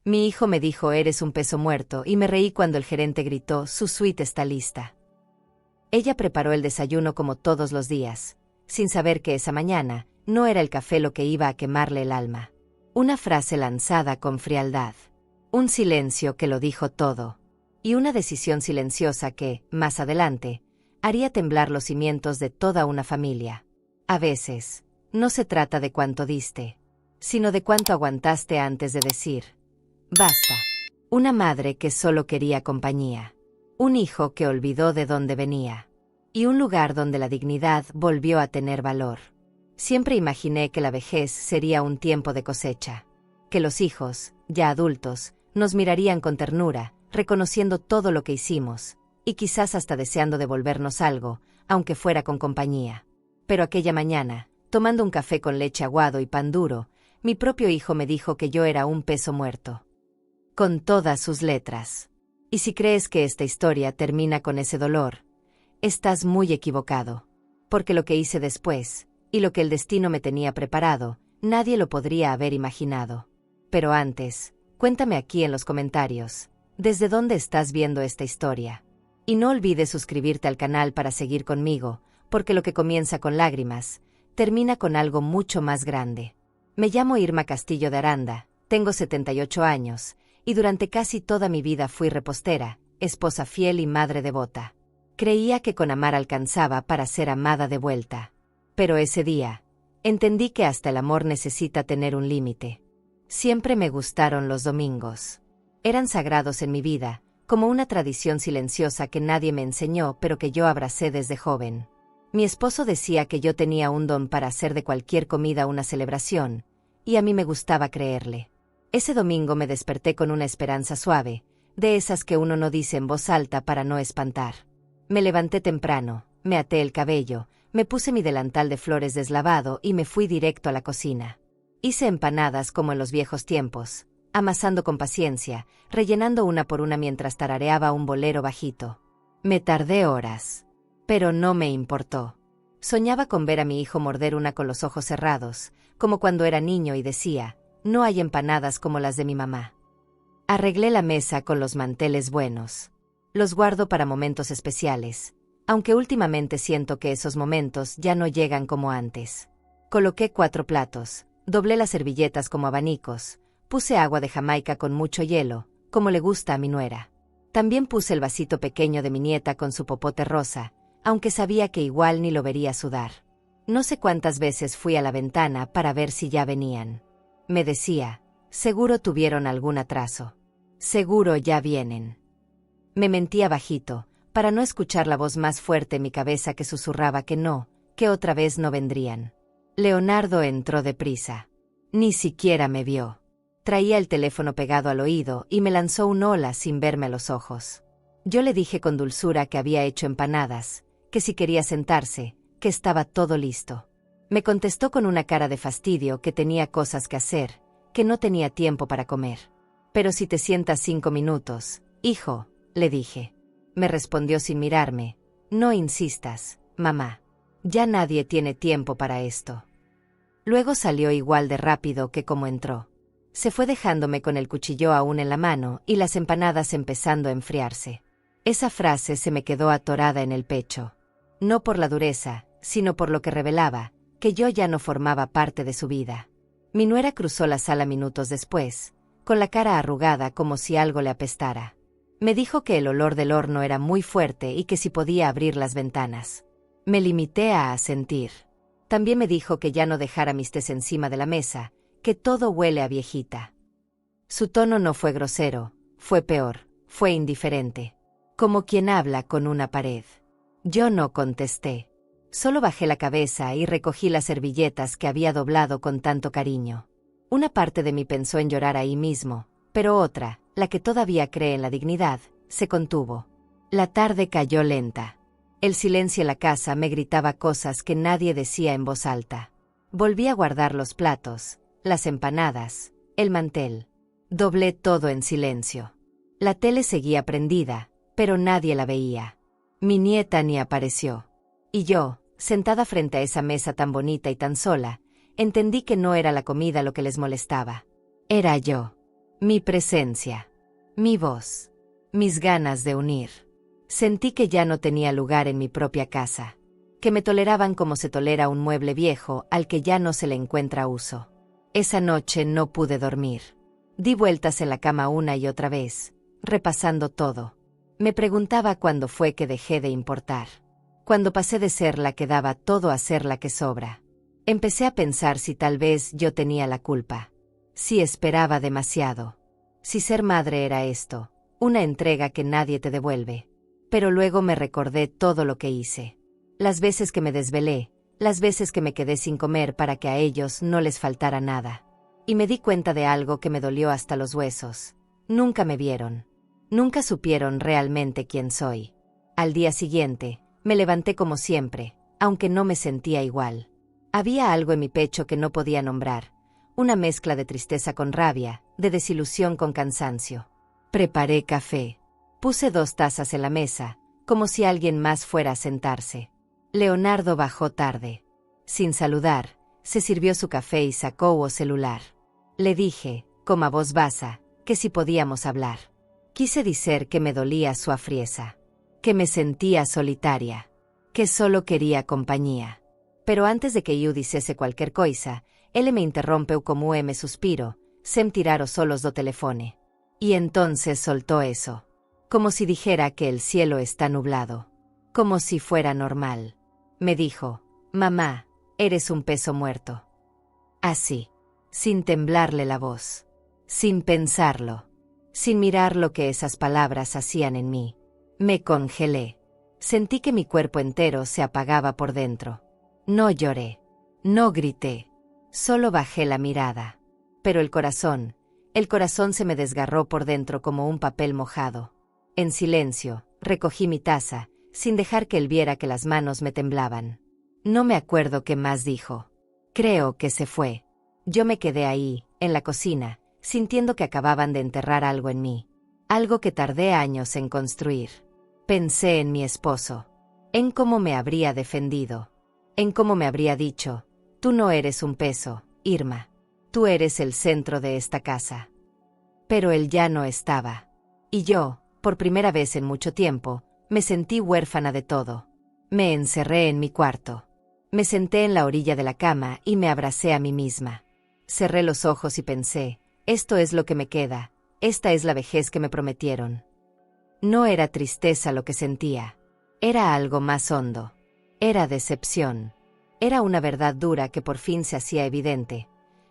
Mi hijo me dijo eres un peso muerto y me reí cuando el gerente gritó su suite está lista. Ella preparó el desayuno como todos los días, sin saber que esa mañana no era el café lo que iba a quemarle el alma. Una frase lanzada con frialdad. Un silencio que lo dijo todo. Y una decisión silenciosa que, más adelante, haría temblar los cimientos de toda una familia. A veces, no se trata de cuánto diste, sino de cuánto aguantaste antes de decir, basta. Una madre que solo quería compañía. Un hijo que olvidó de dónde venía. Y un lugar donde la dignidad volvió a tener valor. Siempre imaginé que la vejez sería un tiempo de cosecha. Que los hijos, ya adultos, nos mirarían con ternura, reconociendo todo lo que hicimos, y quizás hasta deseando devolvernos algo, aunque fuera con compañía. Pero aquella mañana, tomando un café con leche aguado y pan duro, mi propio hijo me dijo que yo era un peso muerto. Con todas sus letras. Y si crees que esta historia termina con ese dolor, estás muy equivocado. Porque lo que hice después, y lo que el destino me tenía preparado, nadie lo podría haber imaginado. Pero antes, cuéntame aquí en los comentarios, ¿desde dónde estás viendo esta historia? Y no olvides suscribirte al canal para seguir conmigo, porque lo que comienza con lágrimas, termina con algo mucho más grande. Me llamo Irma Castillo de Aranda, tengo 78 años, y durante casi toda mi vida fui repostera, esposa fiel y madre devota. Creía que con amar alcanzaba para ser amada de vuelta. Pero ese día, entendí que hasta el amor necesita tener un límite. Siempre me gustaron los domingos. Eran sagrados en mi vida, como una tradición silenciosa que nadie me enseñó pero que yo abracé desde joven. Mi esposo decía que yo tenía un don para hacer de cualquier comida una celebración, y a mí me gustaba creerle. Ese domingo me desperté con una esperanza suave, de esas que uno no dice en voz alta para no espantar. Me levanté temprano, me até el cabello, me puse mi delantal de flores deslavado y me fui directo a la cocina. Hice empanadas como en los viejos tiempos, amasando con paciencia, rellenando una por una mientras tarareaba un bolero bajito. Me tardé horas, pero no me importó. Soñaba con ver a mi hijo morder una con los ojos cerrados, como cuando era niño y decía, no hay empanadas como las de mi mamá. Arreglé la mesa con los manteles buenos. Los guardo para momentos especiales, aunque últimamente siento que esos momentos ya no llegan como antes. Coloqué 4 platos, doblé las servilletas como abanicos, puse agua de Jamaica con mucho hielo, como le gusta a mi nuera. También puse el vasito pequeño de mi nieta con su popote rosa, aunque sabía que igual ni lo vería sudar. No sé cuántas veces fui a la ventana para ver si ya venían. Me decía, seguro tuvieron algún atraso. Seguro ya vienen. Me mentía bajito, para no escuchar la voz más fuerte en mi cabeza que susurraba que no, que otra vez no vendrían. Leonardo entró deprisa. Ni siquiera me vio. Traía el teléfono pegado al oído y me lanzó un hola sin verme a los ojos. Yo le dije con dulzura que había hecho empanadas, que si quería sentarse, que estaba todo listo. Me contestó con una cara de fastidio que tenía cosas que hacer, que no tenía tiempo para comer. Pero si te sientas 5 minutos, hijo, le dije. Me respondió sin mirarme, no insistas, mamá. Ya nadie tiene tiempo para esto. Luego salió igual de rápido que como entró. Se fue dejándome con el cuchillo aún en la mano y las empanadas empezando a enfriarse. Esa frase se me quedó atorada en el pecho. No por la dureza, sino por lo que revelaba, que yo ya no formaba parte de su vida. Mi nuera cruzó la sala minutos después, con la cara arrugada como si algo le apestara. Me dijo que el olor del horno era muy fuerte y que si podía abrir las ventanas. Me limité a asentir. También me dijo que ya no dejara mis tés encima de la mesa, que todo huele a viejita. Su tono no fue grosero, fue peor, fue indiferente. Como quien habla con una pared. Yo no contesté. Solo bajé la cabeza y recogí las servilletas que había doblado con tanto cariño. Una parte de mí pensó en llorar ahí mismo, pero otra, la que todavía cree en la dignidad, se contuvo. La tarde cayó lenta. El silencio en la casa me gritaba cosas que nadie decía en voz alta. Volví a guardar los platos, las empanadas, el mantel. Doblé todo en silencio. La tele seguía prendida, pero nadie la veía. Mi nieta ni apareció. Y yo, sentada frente a esa mesa tan bonita y tan sola, entendí que no era la comida lo que les molestaba. Era yo. Mi presencia. Mi voz. Mis ganas de unir. Sentí que ya no tenía lugar en mi propia casa. Que me toleraban como se tolera un mueble viejo al que ya no se le encuentra uso. Esa noche no pude dormir. Di vueltas en la cama una y otra vez, repasando todo. Me preguntaba cuándo fue que dejé de importar. Cuando pasé de ser la que daba todo a ser la que sobra. Empecé a pensar si tal vez yo tenía la culpa. Si esperaba demasiado. Si ser madre era esto, una entrega que nadie te devuelve. Pero luego me recordé todo lo que hice. Las veces que me desvelé, las veces que me quedé sin comer para que a ellos no les faltara nada. Y me di cuenta de algo que me dolió hasta los huesos. Nunca me vieron. Nunca supieron realmente quién soy. Al día siguiente, me levanté como siempre, aunque no me sentía igual. Había algo en mi pecho que no podía nombrar, una mezcla de tristeza con rabia, de desilusión con cansancio. Preparé café. Puse 2 tazas en la mesa, como si alguien más fuera a sentarse. Leonardo bajó tarde. Sin saludar, se sirvió su café y sacó su celular. Le dije, con voz basa, que si podíamos hablar. Quise decir que me dolía su afrieza, que me sentía solitaria, que solo quería compañía. Pero antes de que yo dicese cualquier cosa, él me interrompeu como me suspiro, sem tirar os solos do telefone. Y entonces soltó eso. Como si dijera que el cielo está nublado. Como si fuera normal. Me dijo, mamá, eres un peso muerto. Así, sin temblarle la voz. Sin pensarlo. Sin mirar lo que esas palabras hacían en mí. Me congelé. Sentí que mi cuerpo entero se apagaba por dentro. No lloré. No grité. Solo bajé la mirada. Pero el corazón se me desgarró por dentro como un papel mojado. En silencio, recogí mi taza, sin dejar que él viera que las manos me temblaban. No me acuerdo qué más dijo. Creo que se fue. Yo me quedé ahí, en la cocina, sintiendo que acababan de enterrar algo en mí. Algo que tardé años en construir. Pensé en mi esposo. En cómo me habría defendido. En cómo me habría dicho, tú no eres un peso, Irma. Tú eres el centro de esta casa. Pero él ya no estaba. Y yo, por primera vez en mucho tiempo, me sentí huérfana de todo. Me encerré en mi cuarto. Me senté en la orilla de la cama y me abracé a mí misma. Cerré los ojos y pensé, esto es lo que me queda, esta es la vejez que me prometieron. No era tristeza lo que sentía. Era algo más hondo. Era decepción. Era una verdad dura que por fin se hacía evidente.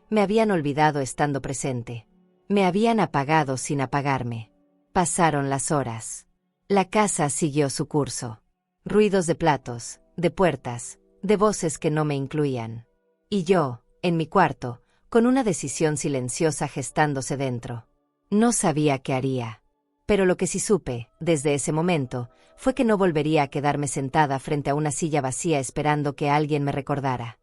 Me habían olvidado estando presente. Me habían apagado sin apagarme. Pasaron las horas. La casa siguió su curso. Ruidos de platos, de puertas, de voces que no me incluían. Y yo, en mi cuarto, con una decisión silenciosa gestándose dentro. No sabía qué haría. Pero lo que sí supe, desde ese momento, fue que no volvería a quedarme sentada frente a una silla vacía esperando que alguien me recordara.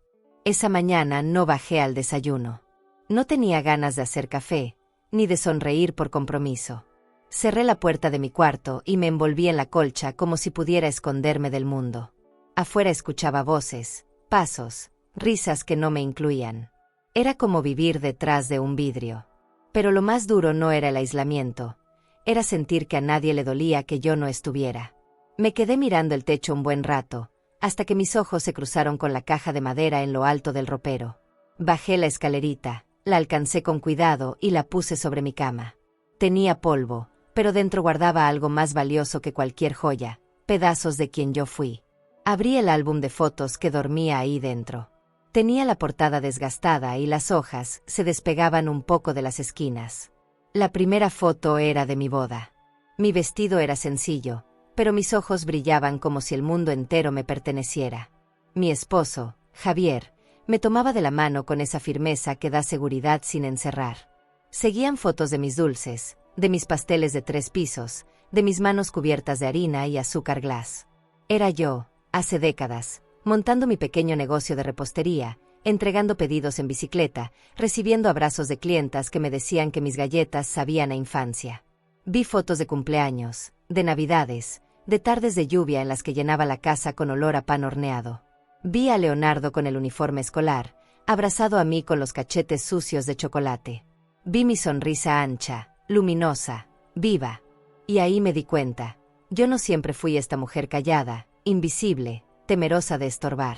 Esa mañana no bajé al desayuno. No tenía ganas de hacer café, ni de sonreír por compromiso. Cerré la puerta de mi cuarto y me envolví en la colcha como si pudiera esconderme del mundo. Afuera escuchaba voces, pasos, risas que no me incluían. Era como vivir detrás de un vidrio. Pero lo más duro no era el aislamiento. Era sentir que a nadie le dolía que yo no estuviera. Me quedé mirando el techo un buen rato, hasta que mis ojos se cruzaron con la caja de madera en lo alto del ropero. Bajé la escalerita, la alcancé con cuidado y la puse sobre mi cama. Tenía polvo, pero dentro guardaba algo más valioso que cualquier joya, pedazos de quien yo fui. Abrí el álbum de fotos que dormía ahí dentro. Tenía la portada desgastada y las hojas se despegaban un poco de las esquinas. La primera foto era de mi boda. Mi vestido era sencillo, pero mis ojos brillaban como si el mundo entero me perteneciera. Mi esposo, Javier, me tomaba de la mano con esa firmeza que da seguridad sin encerrar. Seguían fotos de mis dulces, de mis pasteles de 3 pisos, de mis manos cubiertas de harina y azúcar glass. Era yo, hace décadas, montando mi pequeño negocio de repostería, entregando pedidos en bicicleta, recibiendo abrazos de clientas que me decían que mis galletas sabían a infancia. Vi fotos de cumpleaños, de navidades, de tardes de lluvia en las que llenaba la casa con olor a pan horneado. Vi a Leonardo con el uniforme escolar, abrazado a mí con los cachetes sucios de chocolate. Vi mi sonrisa ancha, luminosa, viva. Y ahí me di cuenta. Yo no siempre fui esta mujer callada, invisible, temerosa de estorbar.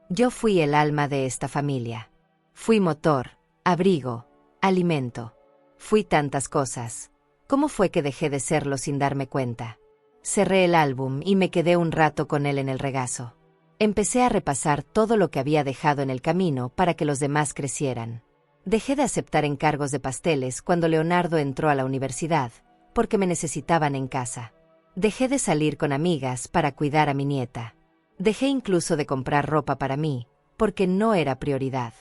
Yo fui el alma de esta familia. Fui motor, abrigo, alimento. Fui tantas cosas. ¿Cómo fue que dejé de serlo sin darme cuenta? Cerré el álbum y me quedé un rato con él en el regazo. Empecé a repasar todo lo que había dejado en el camino para que los demás crecieran. Dejé de aceptar encargos de pasteles cuando Leonardo entró a la universidad, porque me necesitaban en casa. Dejé de salir con amigas para cuidar a mi nieta. Dejé incluso de comprar ropa para mí, porque no era prioridad.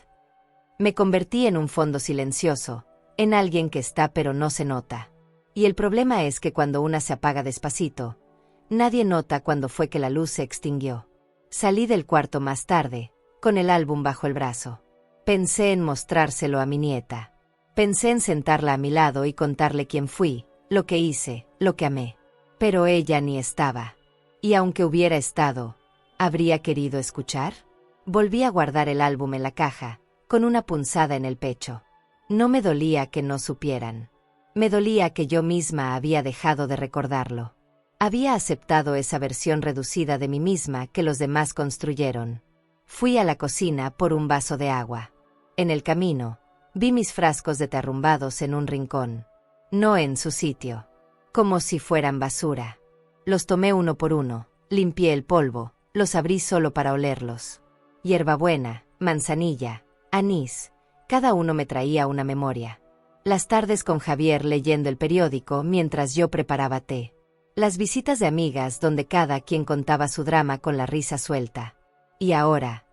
Me convertí en un fondo silencioso, en alguien que está pero no se nota. Y el problema es que cuando una se apaga despacito, nadie nota cuándo fue que la luz se extinguió. Salí del cuarto más tarde, con el álbum bajo el brazo. Pensé en mostrárselo a mi nieta. Pensé en sentarla a mi lado y contarle quién fui, lo que hice, lo que amé. Pero ella ni estaba. Y aunque hubiera estado, ¿habría querido escuchar? Volví a guardar el álbum en la caja, con una punzada en el pecho. No me dolía que no supieran. Me dolía que yo misma había dejado de recordarlo. Había aceptado esa versión reducida de mí misma que los demás construyeron. Fui a la cocina por un vaso de agua. En el camino, vi mis frascos de té arrumbados en un rincón. No en su sitio. Como si fueran basura. Los tomé uno por uno, limpié el polvo, los abrí solo para olerlos. Hierbabuena, manzanilla, anís, cada uno me traía una memoria. Las tardes con Javier leyendo el periódico mientras yo preparaba té. Las visitas de amigas donde cada quien contaba su drama con la risa suelta. Y ahora,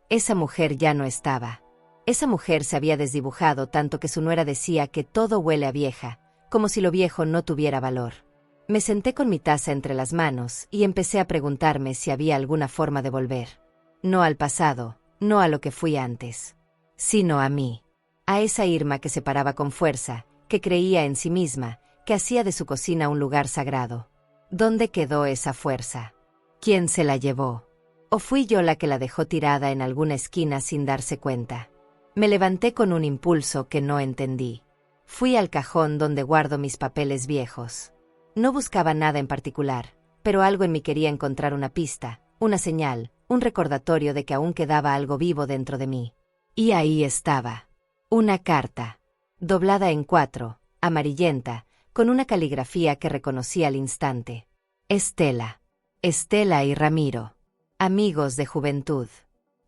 esa mujer ya no estaba. Esa mujer se había desdibujado tanto que su nuera decía que todo huele a vieja, como si lo viejo no tuviera valor. Me senté con mi taza entre las manos y empecé a preguntarme si había alguna forma de volver. No al pasado, no a lo que fui antes, sino a mí. A esa Irma que se paraba con fuerza, que creía en sí misma, que hacía de su cocina un lugar sagrado. ¿Dónde quedó esa fuerza? ¿Quién se la llevó? ¿O fui yo la que la dejó tirada en alguna esquina sin darse cuenta? Me levanté con un impulso que no entendí. Fui al cajón donde guardo mis papeles viejos. No buscaba nada en particular, pero algo en mí quería encontrar una pista, una señal, un recordatorio de que aún quedaba algo vivo dentro de mí. Y ahí estaba. Una carta, doblada en 4, amarillenta, con una caligrafía que reconocí al instante. Estela. Estela y Ramiro. Amigos de juventud.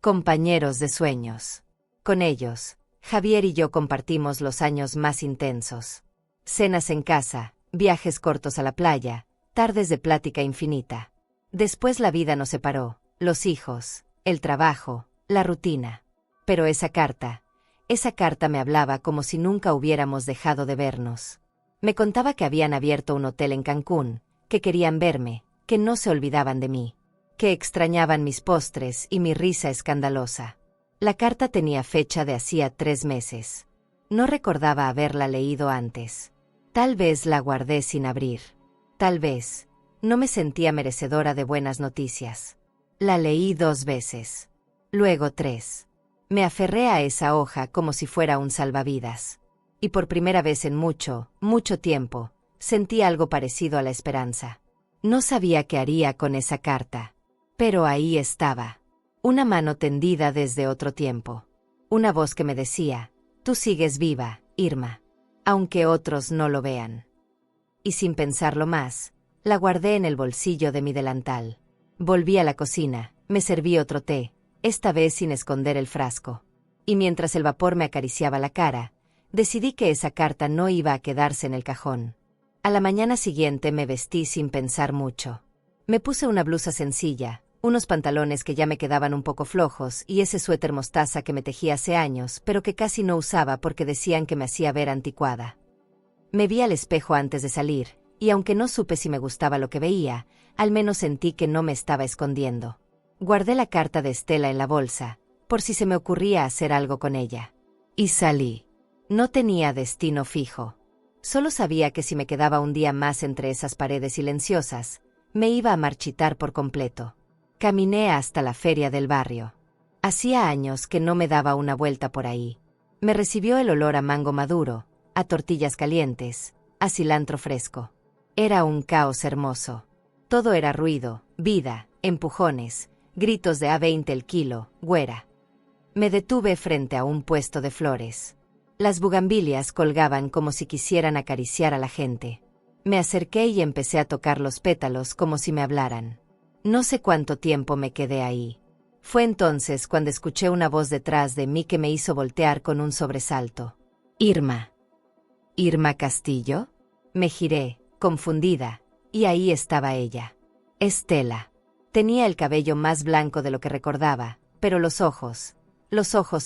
Compañeros de sueños. Con ellos, Javier y yo compartimos los años más intensos. Cenas en casa, viajes cortos a la playa, tardes de plática infinita. Después la vida nos separó, los hijos, el trabajo, la rutina. Pero esa carta me hablaba como si nunca hubiéramos dejado de vernos. Me contaba que habían abierto un hotel en Cancún, que querían verme, que no se olvidaban de mí, que extrañaban mis postres y mi risa escandalosa. La carta tenía fecha de hacía 3 meses. No recordaba haberla leído antes. Tal vez la guardé sin abrir. Tal vez no me sentía merecedora de buenas noticias. La leí 2 veces. Luego 3. Me aferré a esa hoja como si fuera un salvavidas. Y por primera vez en mucho, mucho tiempo, sentí algo parecido a la esperanza. No sabía qué haría con esa carta. Pero ahí estaba. Una mano tendida desde otro tiempo. Una voz que me decía, tú sigues viva, Irma. Aunque otros no lo vean. Y sin pensarlo más, la guardé en el bolsillo de mi delantal. Volví a la cocina, me serví otro té, esta vez sin esconder el frasco. Y mientras el vapor me acariciaba la cara, decidí que esa carta no iba a quedarse en el cajón. A la mañana siguiente me vestí sin pensar mucho. Me puse una blusa sencilla, unos pantalones que ya me quedaban un poco flojos y ese suéter mostaza que me tejí hace años, pero que casi no usaba porque decían que me hacía ver anticuada. Me vi al espejo antes de salir, y aunque no supe si me gustaba lo que veía, al menos sentí que no me estaba escondiendo. Guardé la carta de Estela en la bolsa, por si se me ocurría hacer algo con ella. Y salí. No tenía destino fijo. Solo sabía que si me quedaba un día más entre esas paredes silenciosas, me iba a marchitar por completo. Caminé hasta la feria del barrio. Hacía años que no me daba una vuelta por ahí. Me recibió el olor a mango maduro, a tortillas calientes, a cilantro fresco. Era un caos hermoso. Todo era ruido, vida, empujones, gritos de a 20 el kilo, güera. Me detuve frente a un puesto de flores. Las bugambilias colgaban como si quisieran acariciar a la gente. Me acerqué y empecé a tocar los pétalos como si me hablaran. No sé cuánto tiempo me quedé ahí. Fue entonces cuando escuché una voz detrás de mí que me hizo voltear con un sobresalto. Irma. ¿Irma Castillo? Me giré, confundida, y ahí estaba ella. Estela. Tenía el cabello más blanco de lo que recordaba, pero los ojos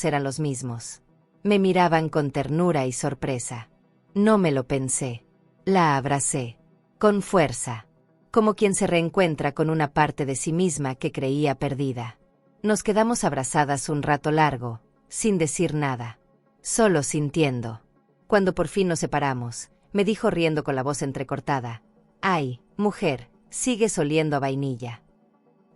eran los mismos. Me miraban con ternura y sorpresa. No me lo pensé. La abracé. Con fuerza. Como quien se reencuentra con una parte de sí misma que creía perdida. Nos quedamos abrazadas un rato largo, sin decir nada. Solo sintiendo. Cuando por fin nos separamos, me dijo riendo con la voz entrecortada. «Ay, mujer, sigues oliendo a vainilla».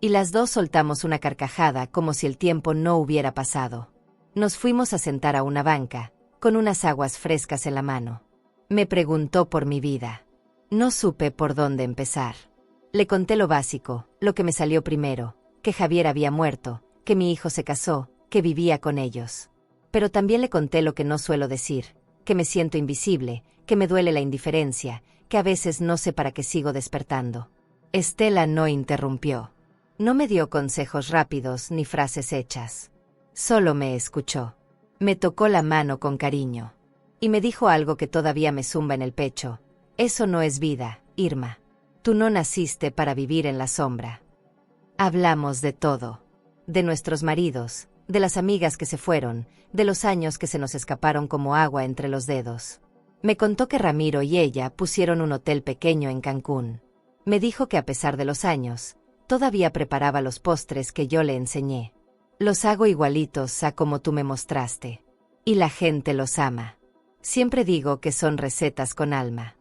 Y las dos soltamos una carcajada como si el tiempo no hubiera pasado. Nos fuimos a sentar a una banca, con unas aguas frescas en la mano. Me preguntó por mi vida. No supe por dónde empezar. Le conté lo básico, lo que me salió primero, que Javier había muerto, que mi hijo se casó, que vivía con ellos. Pero también le conté lo que no suelo decir, que me siento invisible, que me duele la indiferencia, que a veces no sé para qué sigo despertando. Estela no interrumpió. No me dio consejos rápidos ni frases hechas. Solo me escuchó. Me tocó la mano con cariño. Y me dijo algo que todavía me zumba en el pecho. Eso no es vida, Irma. Tú no naciste para vivir en la sombra. Hablamos de todo. De nuestros maridos, de las amigas que se fueron, de los años que se nos escaparon como agua entre los dedos. Me contó que Ramiro y ella pusieron un hotel pequeño en Cancún. Me dijo que a pesar de los años, todavía preparaba los postres que yo le enseñé. Los hago igualitos a como tú me mostraste. Y la gente los ama. Siempre digo que son recetas con alma.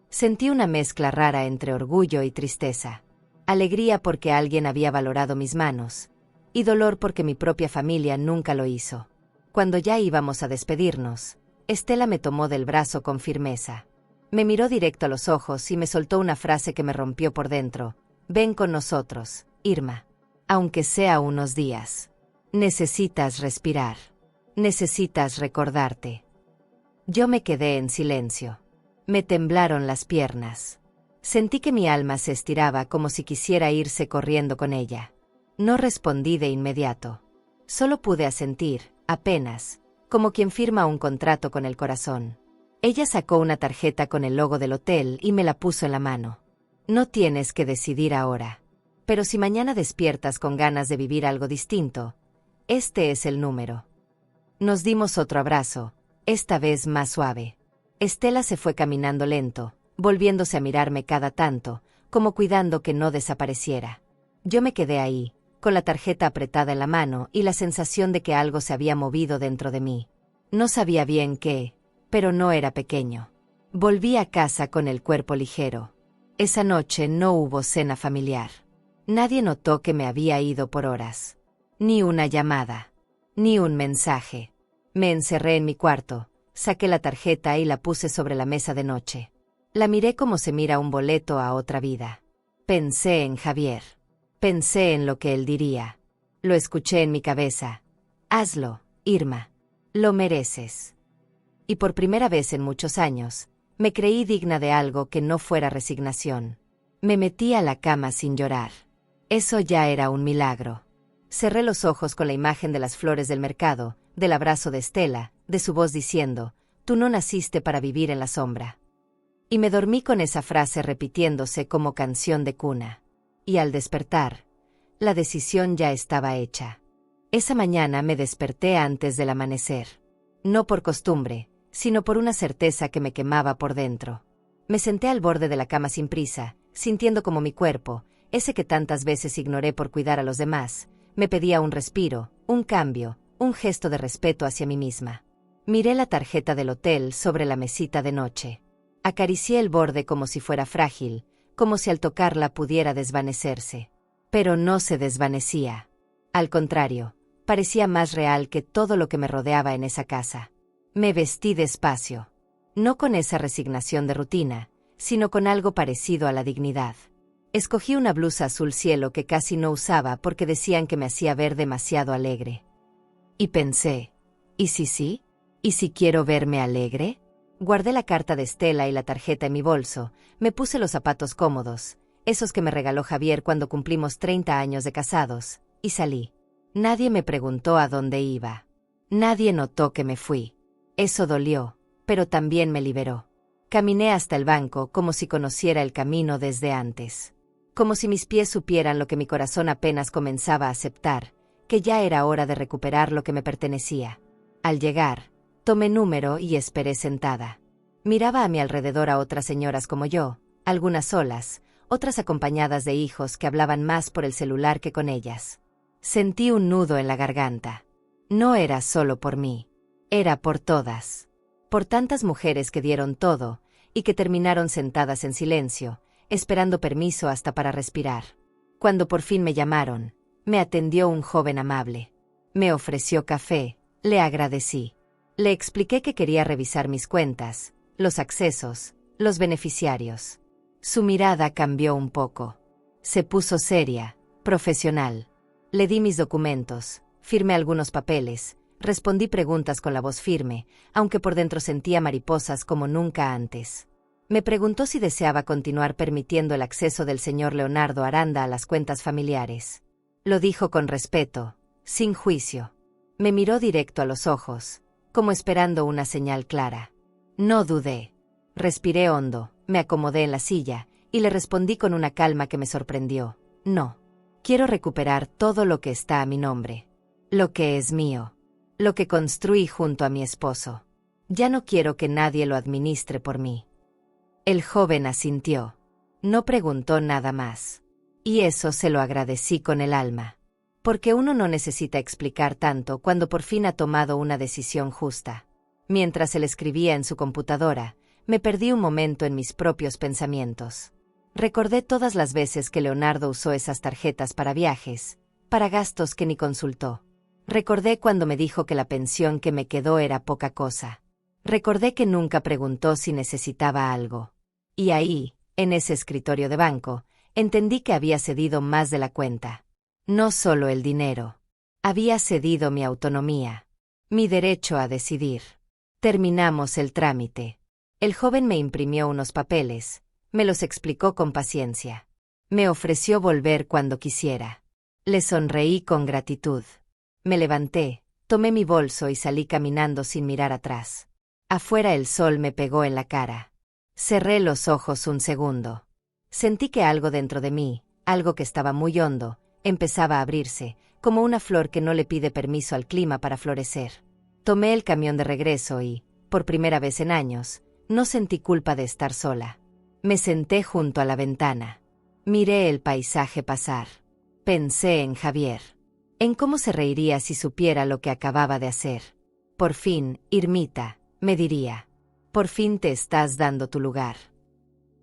Sentí una mezcla rara entre orgullo y tristeza. Alegría porque alguien había valorado mis manos. Y dolor porque mi propia familia nunca lo hizo. Cuando ya íbamos a despedirnos, Estela me tomó del brazo con firmeza. Me miró directo a los ojos y me soltó una frase que me rompió por dentro. Ven con nosotros, Irma. Aunque sea unos días. Necesitas respirar. Necesitas recordarte. Yo me quedé en silencio. Me temblaron las piernas. Sentí que mi alma se estiraba como si quisiera irse corriendo con ella. No respondí de inmediato. Solo pude asentir, apenas, como quien firma un contrato con el corazón. Ella sacó una tarjeta con el logo del hotel y me la puso en la mano. No tienes que decidir ahora. Pero si mañana despiertas con ganas de vivir algo distinto, este es el número. Nos dimos otro abrazo, esta vez más suave. Estela se fue caminando lento, volviéndose a mirarme cada tanto, como cuidando que no desapareciera. Yo me quedé ahí, con la tarjeta apretada en la mano y la sensación de que algo se había movido dentro de mí. No sabía bien qué, pero no era pequeño. Volví a casa con el cuerpo ligero. Esa noche no hubo cena familiar. Nadie notó que me había ido por horas. Ni una llamada. Ni un mensaje. Me encerré en mi cuarto, saqué la tarjeta y la puse sobre la mesa de noche. La miré como se mira un boleto a otra vida. Pensé en Javier. Pensé en lo que él diría. Lo escuché en mi cabeza. Hazlo, Irma. Lo mereces. Y por primera vez en muchos años, me creí digna de algo que no fuera resignación. Me metí a la cama sin llorar. Eso ya era un milagro. Cerré los ojos con la imagen de las flores del mercado, del abrazo de Estela, de su voz diciendo, «Tú no naciste para vivir en la sombra». Y me dormí con esa frase repitiéndose como canción de cuna. Y al despertar, la decisión ya estaba hecha. Esa mañana me desperté antes del amanecer. No por costumbre, sino por una certeza que me quemaba por dentro. Me senté al borde de la cama sin prisa, sintiendo como mi cuerpo, ese que tantas veces ignoré por cuidar a los demás, me pedía un respiro, un cambio, un gesto de respeto hacia mí misma. Miré la tarjeta del hotel sobre la mesita de noche. Acaricié el borde como si fuera frágil, como si al tocarla pudiera desvanecerse. Pero no se desvanecía. Al contrario, parecía más real que todo lo que me rodeaba en esa casa. Me vestí despacio. No con esa resignación de rutina, sino con algo parecido a la dignidad. Escogí una blusa azul cielo que casi no usaba porque decían que me hacía ver demasiado alegre. Y pensé, ¿y si sí? ¿Y si quiero verme alegre? Guardé la carta de Estela y la tarjeta en mi bolso, me puse los zapatos cómodos, esos que me regaló Javier cuando cumplimos 30 años de casados, y salí. Nadie me preguntó a dónde iba. Nadie notó que me fui. Eso dolió, pero también me liberó. Caminé hasta el banco como si conociera el camino desde antes. Como si mis pies supieran lo que mi corazón apenas comenzaba a aceptar, que ya era hora de recuperar lo que me pertenecía. Al llegar, tomé número y esperé sentada. Miraba a mi alrededor a otras señoras como yo, algunas solas, otras acompañadas de hijos que hablaban más por el celular que con ellas. Sentí un nudo en la garganta. No era solo por mí, era por todas. Por tantas mujeres que dieron todo, y que terminaron sentadas en silencio, esperando permiso hasta para respirar. Cuando por fin me llamaron, me atendió un joven amable. Me ofreció café, le agradecí. Le expliqué que quería revisar mis cuentas, los accesos, los beneficiarios. Su mirada cambió un poco. Se puso seria, profesional. Le di mis documentos, firmé algunos papeles, respondí preguntas con la voz firme, aunque por dentro sentía mariposas como nunca antes. Me preguntó si deseaba continuar permitiendo el acceso del señor Leonardo Aranda a las cuentas familiares. Lo dijo con respeto, sin juicio. Me miró directo a los ojos, como esperando una señal clara. No dudé. Respiré hondo, me acomodé en la silla, y le respondí con una calma que me sorprendió. No. Quiero recuperar todo lo que está a mi nombre. Lo que es mío. Lo que construí junto a mi esposo. Ya no quiero que nadie lo administre por mí. El joven asintió. No preguntó nada más. Y eso se lo agradecí con el alma. Porque uno no necesita explicar tanto cuando por fin ha tomado una decisión justa. Mientras él escribía en su computadora, me perdí un momento en mis propios pensamientos. Recordé todas las veces que Leonardo usó esas tarjetas para viajes, para gastos que ni consultó. Recordé cuando me dijo que la pensión que me quedó era poca cosa. Recordé que nunca preguntó si necesitaba algo. Y ahí, en ese escritorio de banco, entendí que había cedido más de la cuenta. No solo el dinero. Había cedido mi autonomía. Mi derecho a decidir. Terminamos el trámite. El joven me imprimió unos papeles, me los explicó con paciencia. Me ofreció volver cuando quisiera. Le sonreí con gratitud. Me levanté, tomé mi bolso y salí caminando sin mirar atrás. Afuera el sol me pegó en la cara. Cerré los ojos un segundo. Sentí que algo dentro de mí, algo que estaba muy hondo, empezaba a abrirse, como una flor que no le pide permiso al clima para florecer. Tomé el camión de regreso y, por primera vez en años, no sentí culpa de estar sola. Me senté junto a la ventana. Miré el paisaje pasar. Pensé en Javier. En cómo se reiría si supiera lo que acababa de hacer. Por fin, Irmita, me diría. Por fin te estás dando tu lugar.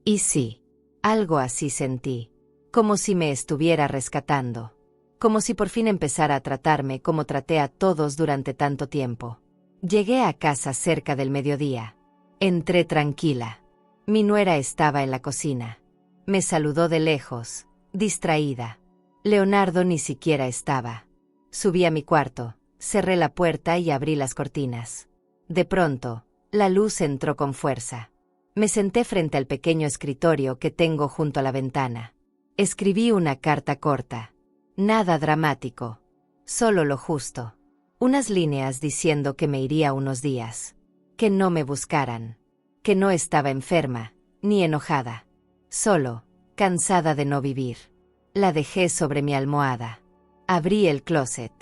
Y sí, algo así sentí. Como si me estuviera rescatando. Como si por fin empezara a tratarme como traté a todos durante tanto tiempo. Llegué a casa cerca del mediodía. Entré tranquila. Mi nuera estaba en la cocina. Me saludó de lejos, distraída. Leonardo ni siquiera estaba. Subí a mi cuarto, cerré la puerta y abrí las cortinas. De pronto, la luz entró con fuerza. Me senté frente al pequeño escritorio que tengo junto a la ventana. Escribí una carta corta. Nada dramático. Solo lo justo. Unas líneas diciendo que me iría unos días. Que no me buscaran. Que no estaba enferma, ni enojada. Solo, cansada de no vivir. La dejé sobre mi almohada. Abrí el closet.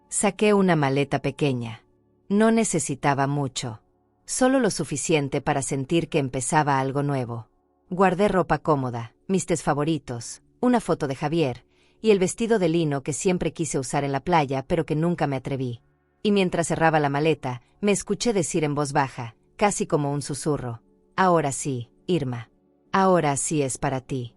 Saqué una maleta pequeña. No necesitaba mucho. Solo lo suficiente para sentir que empezaba algo nuevo. Guardé ropa cómoda, mis tés favoritos, una foto de Javier, y el vestido de lino que siempre quise usar en la playa pero que nunca me atreví. Y mientras cerraba la maleta, me escuché decir en voz baja, casi como un susurro: ahora sí, Irma. Ahora sí es para ti.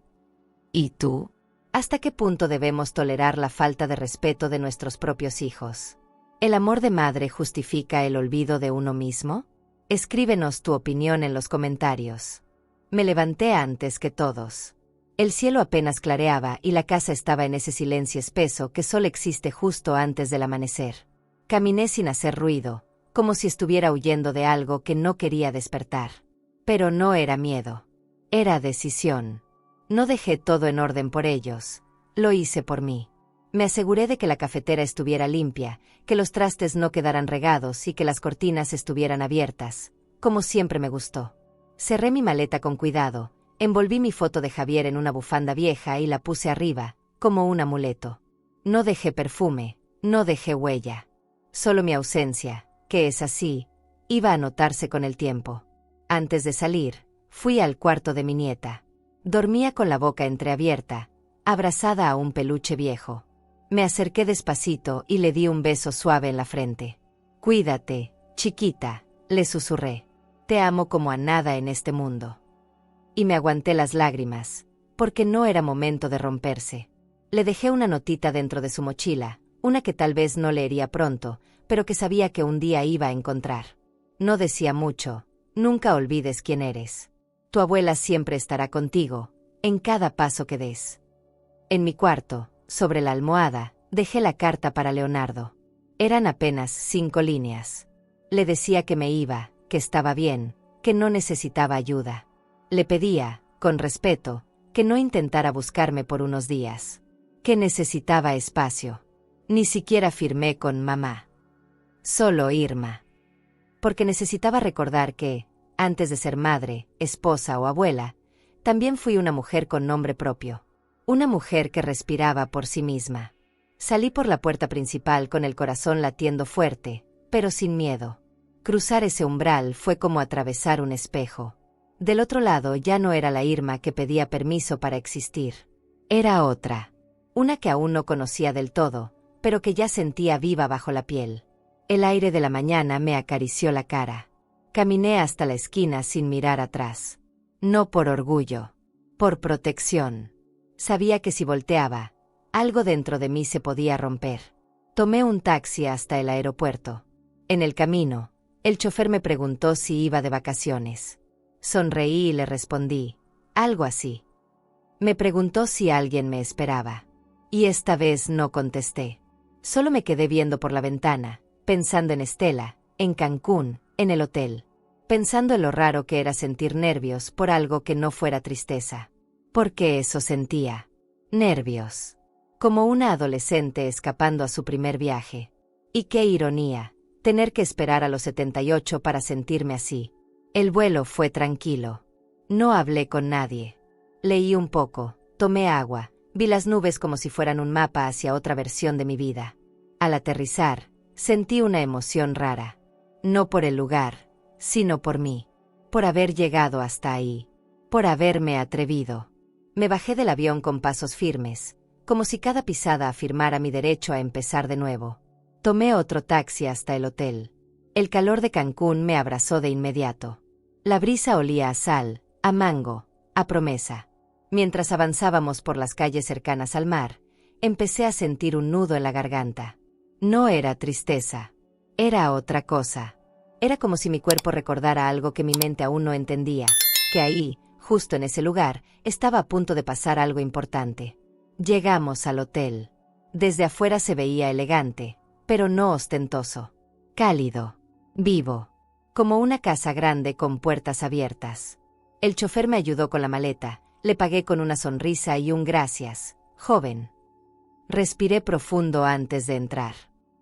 ¿Y tú? ¿Hasta qué punto debemos tolerar la falta de respeto de nuestros propios hijos? ¿El amor de madre justifica el olvido de uno mismo? Escríbenos tu opinión en los comentarios. Me levanté antes que todos. El cielo apenas clareaba y la casa estaba en ese silencio espeso que solo existe justo antes del amanecer. Caminé sin hacer ruido, como si estuviera huyendo de algo que no quería despertar. Pero no era miedo. Era decisión. No dejé todo en orden por ellos. Lo hice por mí. Me aseguré de que la cafetera estuviera limpia, que los trastes no quedaran regados y que las cortinas estuvieran abiertas, como siempre me gustó. Cerré mi maleta con cuidado, envolví mi foto de Javier en una bufanda vieja y la puse arriba, como un amuleto. No dejé perfume, no dejé huella. Solo mi ausencia, que es así, iba a notarse con el tiempo. Antes de salir, fui al cuarto de mi nieta. Dormía con la boca entreabierta, abrazada a un peluche viejo. Me acerqué despacito y le di un beso suave en la frente. «Cuídate, chiquita», le susurré. «Te amo como a nada en este mundo». Y me aguanté las lágrimas, porque no era momento de romperse. Le dejé una notita dentro de su mochila, una que tal vez no leería pronto, pero que sabía que un día iba a encontrar. No decía mucho: «Nunca olvides quién eres. Tu abuela siempre estará contigo, en cada paso que des». En mi cuarto, sobre la almohada, dejé la carta para Leonardo. Eran apenas 5 líneas. Le decía que me iba, que estaba bien, que no necesitaba ayuda. Le pedía, con respeto, que no intentara buscarme por unos días. Que necesitaba espacio. Ni siquiera firmé con mamá. Solo Irma. Porque necesitaba recordar que, antes de ser madre, esposa o abuela, también fui una mujer con nombre propio. Una mujer que respiraba por sí misma. Salí por la puerta principal con el corazón latiendo fuerte, pero sin miedo. Cruzar ese umbral fue como atravesar un espejo. Del otro lado ya no era la Irma que pedía permiso para existir. Era otra. Una que aún no conocía del todo, pero que ya sentía viva bajo la piel. El aire de la mañana me acarició la cara. Caminé hasta la esquina sin mirar atrás. No por orgullo. Por protección. Sabía que si volteaba, algo dentro de mí se podía romper. Tomé un taxi hasta el aeropuerto. En el camino, el chofer me preguntó si iba de vacaciones. Sonreí y le respondí, algo así. Me preguntó si alguien me esperaba. Y esta vez no contesté. Solo me quedé viendo por la ventana, pensando en Estela, en Cancún, en el hotel. Pensando en lo raro que era sentir nervios por algo que no fuera tristeza. Porque eso sentía. Nervios. Como una adolescente escapando a su primer viaje. Y qué ironía, tener que esperar a los 78 para sentirme así. El vuelo fue tranquilo. No hablé con nadie. Leí un poco, tomé agua, vi las nubes como si fueran un mapa hacia otra versión de mi vida. Al aterrizar, sentí una emoción rara. No por el lugar, sino por mí. Por haber llegado hasta ahí. Por haberme atrevido. Me bajé del avión con pasos firmes, como si cada pisada afirmara mi derecho a empezar de nuevo. Tomé otro taxi hasta el hotel. El calor de Cancún me abrazó de inmediato. La brisa olía a sal, a mango, a promesa. Mientras avanzábamos por las calles cercanas al mar, empecé a sentir un nudo en la garganta. No era tristeza. Era otra cosa. Era como si mi cuerpo recordara algo que mi mente aún no entendía, que ahí, justo en ese lugar, estaba a punto de pasar algo importante. Llegamos al hotel. Desde afuera se veía elegante, pero no ostentoso. Cálido. Vivo. Como una casa grande con puertas abiertas. El chofer me ayudó con la maleta, le pagué con una sonrisa y un gracias, joven. Respiré profundo antes de entrar.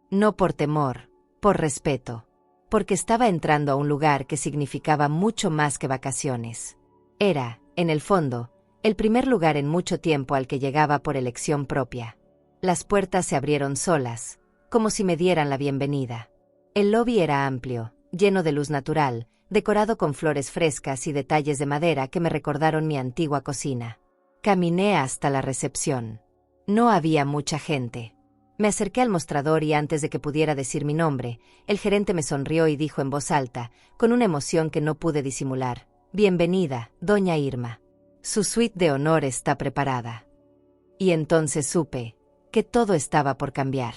No por temor, por respeto. Porque estaba entrando a un lugar que significaba mucho más que vacaciones. Era, en el fondo, el primer lugar en mucho tiempo al que llegaba por elección propia. Las puertas se abrieron solas, como si me dieran la bienvenida. El lobby era amplio, lleno de luz natural, decorado con flores frescas y detalles de madera que me recordaron mi antigua cocina. Caminé hasta la recepción. No había mucha gente. Me acerqué al mostrador y antes de que pudiera decir mi nombre, el gerente me sonrió y dijo en voz alta, con una emoción que no pude disimular: «Bienvenida, doña Irma. Su suite de honor está preparada». Y entonces supe que todo estaba por cambiar.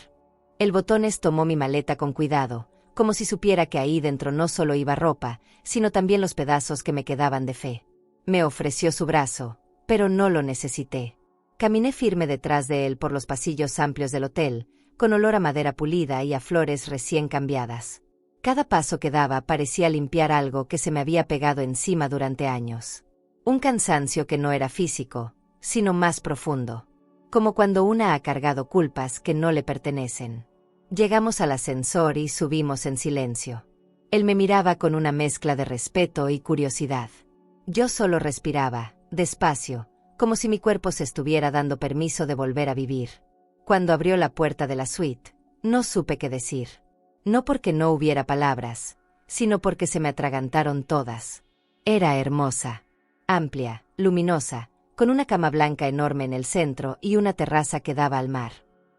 El botones tomó mi maleta con cuidado, como si supiera que ahí dentro no solo iba ropa, sino también los pedazos que me quedaban de fe. Me ofreció su brazo, pero no lo necesité. Caminé firme detrás de él por los pasillos amplios del hotel, con olor a madera pulida y a flores recién cambiadas. Cada paso que daba parecía limpiar algo que se me había pegado encima durante años. Un cansancio que no era físico, sino más profundo. Como cuando una ha cargado culpas que no le pertenecen. Llegamos al ascensor y subimos en silencio. Él me miraba con una mezcla de respeto y curiosidad. Yo solo respiraba, despacio, como si mi cuerpo se estuviera dando permiso de volver a vivir. Cuando abrió la puerta de la suite, no supe qué decir. No porque no hubiera palabras, sino porque se me atragantaron todas. Era hermosa, amplia, luminosa, con una cama blanca enorme en el centro y una terraza que daba al mar.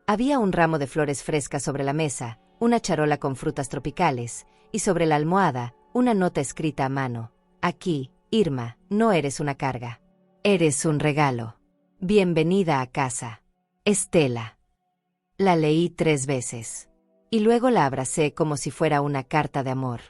Había un ramo de flores frescas sobre la mesa, una charola con frutas tropicales, y sobre la almohada, una nota escrita a mano. Aquí, Irma, no eres una carga. Eres un regalo. Bienvenida a casa. Estela. La leí 3 veces. Y luego la abracé como si fuera una carta de amor.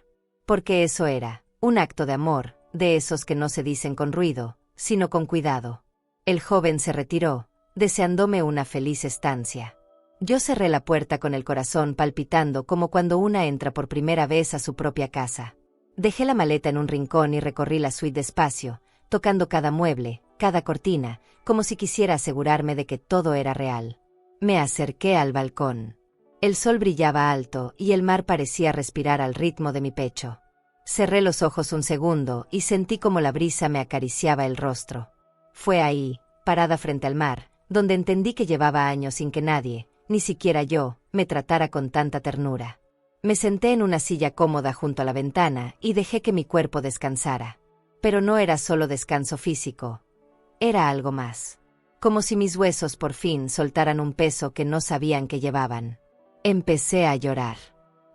Porque eso era, un acto de amor, de esos que no se dicen con ruido, sino con cuidado. El joven se retiró, deseándome una feliz estancia. Yo cerré la puerta con el corazón palpitando como cuando una entra por primera vez a su propia casa. Dejé la maleta en un rincón y recorrí la suite despacio, tocando cada mueble, cada cortina, como si quisiera asegurarme de que todo era real. Me acerqué al balcón. El sol brillaba alto y el mar parecía respirar al ritmo de mi pecho. Cerré los ojos un segundo y sentí como la brisa me acariciaba el rostro. Fue ahí, parada frente al mar, donde entendí que llevaba años sin que nadie, ni siquiera yo, me tratara con tanta ternura. Me senté en una silla cómoda junto a la ventana y dejé que mi cuerpo descansara. Pero no era solo descanso físico. Era algo más. Como si mis huesos por fin soltaran un peso que no sabían que llevaban. Empecé a llorar.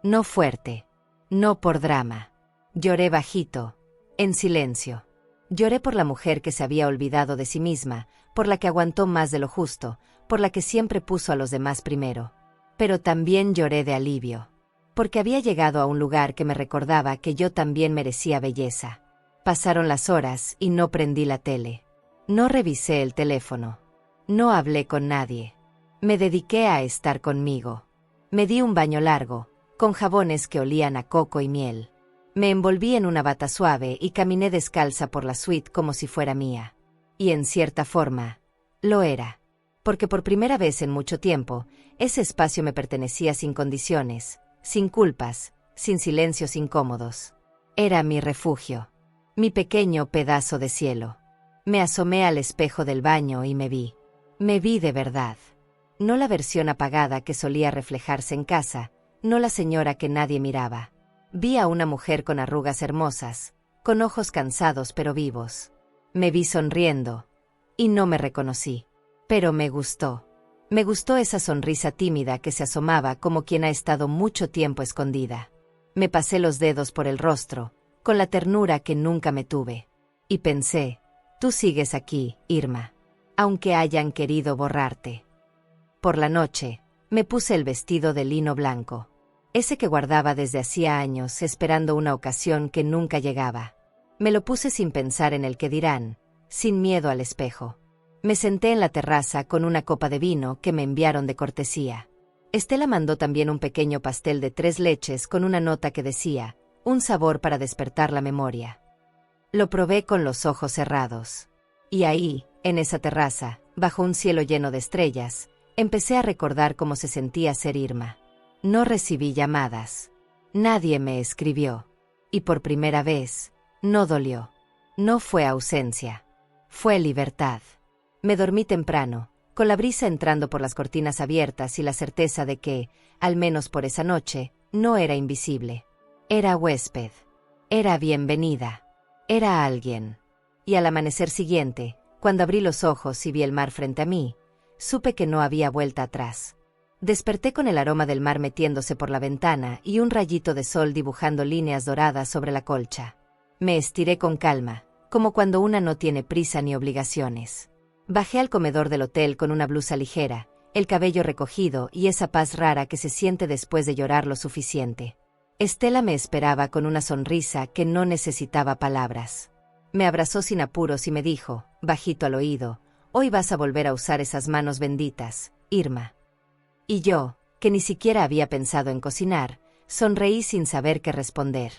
No fuerte. No por drama. Lloré bajito, en silencio. Lloré por la mujer que se había olvidado de sí misma, por la que aguantó más de lo justo, por la que siempre puso a los demás primero. Pero también lloré de alivio. Porque había llegado a un lugar que me recordaba que yo también merecía belleza. Pasaron las horas y no prendí la tele. No revisé el teléfono. No hablé con nadie. Me dediqué a estar conmigo. Me di un baño largo, con jabones que olían a coco y miel. Me envolví en una bata suave y caminé descalza por la suite como si fuera mía. Y en cierta forma, lo era. Porque por primera vez en mucho tiempo, ese espacio me pertenecía sin condiciones, sin culpas, sin silencios incómodos. Era mi refugio. Mi pequeño pedazo de cielo. Me asomé al espejo del baño y me vi. Me vi de verdad. No la versión apagada que solía reflejarse en casa, no la señora que nadie miraba. Vi a una mujer con arrugas hermosas, con ojos cansados pero vivos. Me vi sonriendo, y no me reconocí. Pero me gustó. Me gustó esa sonrisa tímida que se asomaba como quien ha estado mucho tiempo escondida. Me pasé los dedos por el rostro, con la ternura que nunca me tuve. Y pensé, tú sigues aquí, Irma. Aunque hayan querido borrarte. Por la noche, me puse el vestido de lino blanco. Ese que guardaba desde hacía años esperando una ocasión que nunca llegaba. Me lo puse sin pensar en el que dirán, sin miedo al espejo. Me senté en la terraza con una copa de vino que me enviaron de cortesía. Estela mandó también un pequeño pastel de 3 leches con una nota que decía, un sabor para despertar la memoria. Lo probé con los ojos cerrados. Y ahí, en esa terraza, bajo un cielo lleno de estrellas, empecé a recordar cómo se sentía ser Irma. No recibí llamadas. Nadie me escribió. Y por primera vez, no dolió. No fue ausencia. Fue libertad. Me dormí temprano, con la brisa entrando por las cortinas abiertas y la certeza de que, al menos por esa noche, no era invisible. Era huésped. Era bienvenida. Era alguien. Y al amanecer siguiente, cuando abrí los ojos y vi el mar frente a mí, supe que no había vuelta atrás. Desperté con el aroma del mar metiéndose por la ventana y un rayito de sol dibujando líneas doradas sobre la colcha. Me estiré con calma, como cuando una no tiene prisa ni obligaciones. Bajé al comedor del hotel con una blusa ligera, el cabello recogido y esa paz rara que se siente después de llorar lo suficiente. Estela me esperaba con una sonrisa que no necesitaba palabras. Me abrazó sin apuros y me dijo, bajito al oído, hoy vas a volver a usar esas manos benditas, Irma. Y yo, que ni siquiera había pensado en cocinar, sonreí sin saber qué responder.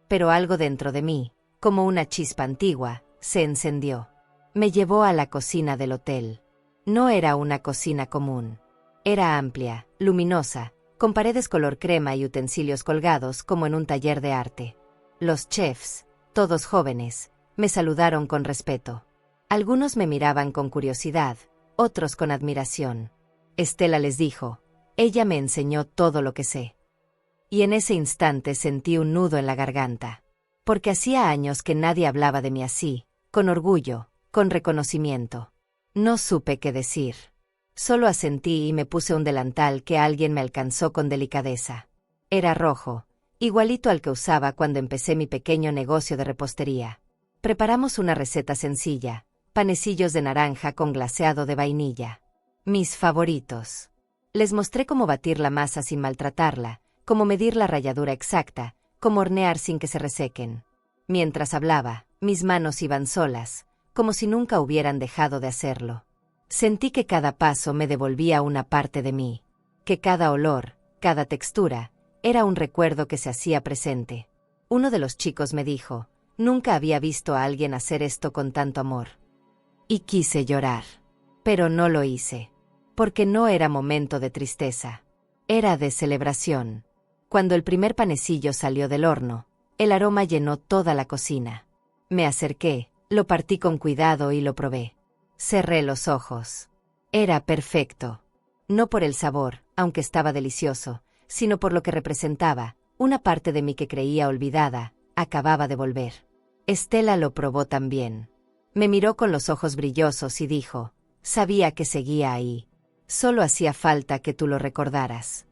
Pero algo dentro de mí, como una chispa antigua, se encendió. Me llevó a la cocina del hotel. No era una cocina común. Era amplia, luminosa, con paredes color crema y utensilios colgados como en un taller de arte. Los chefs, todos jóvenes, me saludaron con respeto. Algunos me miraban con curiosidad, otros con admiración. Estela les dijo, ella me enseñó todo lo que sé. Y en ese instante sentí un nudo en la garganta. Porque hacía años que nadie hablaba de mí así, con orgullo, con reconocimiento. No supe qué decir. Solo asentí y me puse un delantal que alguien me alcanzó con delicadeza. Era rojo, igualito al que usaba cuando empecé mi pequeño negocio de repostería. Preparamos una receta sencilla, panecillos de naranja con glaseado de vainilla. Mis favoritos. Les mostré cómo batir la masa sin maltratarla, cómo medir la ralladura exacta, cómo hornear sin que se resequen. Mientras hablaba, mis manos iban solas, como si nunca hubieran dejado de hacerlo. Sentí que cada paso me devolvía una parte de mí, que cada olor, cada textura, era un recuerdo que se hacía presente. Uno de los chicos me dijo, nunca había visto a alguien hacer esto con tanto amor. Y quise llorar. Pero no lo hice. Porque no era momento de tristeza. Era de celebración. Cuando el primer panecillo salió del horno, el aroma llenó toda la cocina. Me acerqué, lo partí con cuidado y lo probé. Cerré los ojos. Era perfecto. No por el sabor, aunque estaba delicioso, sino por lo que representaba, una parte de mí que creía olvidada, acababa de volver. Estela lo probó también. Me miró con los ojos brillosos y dijo, sabía que seguía ahí. Solo hacía falta que tú lo recordaras.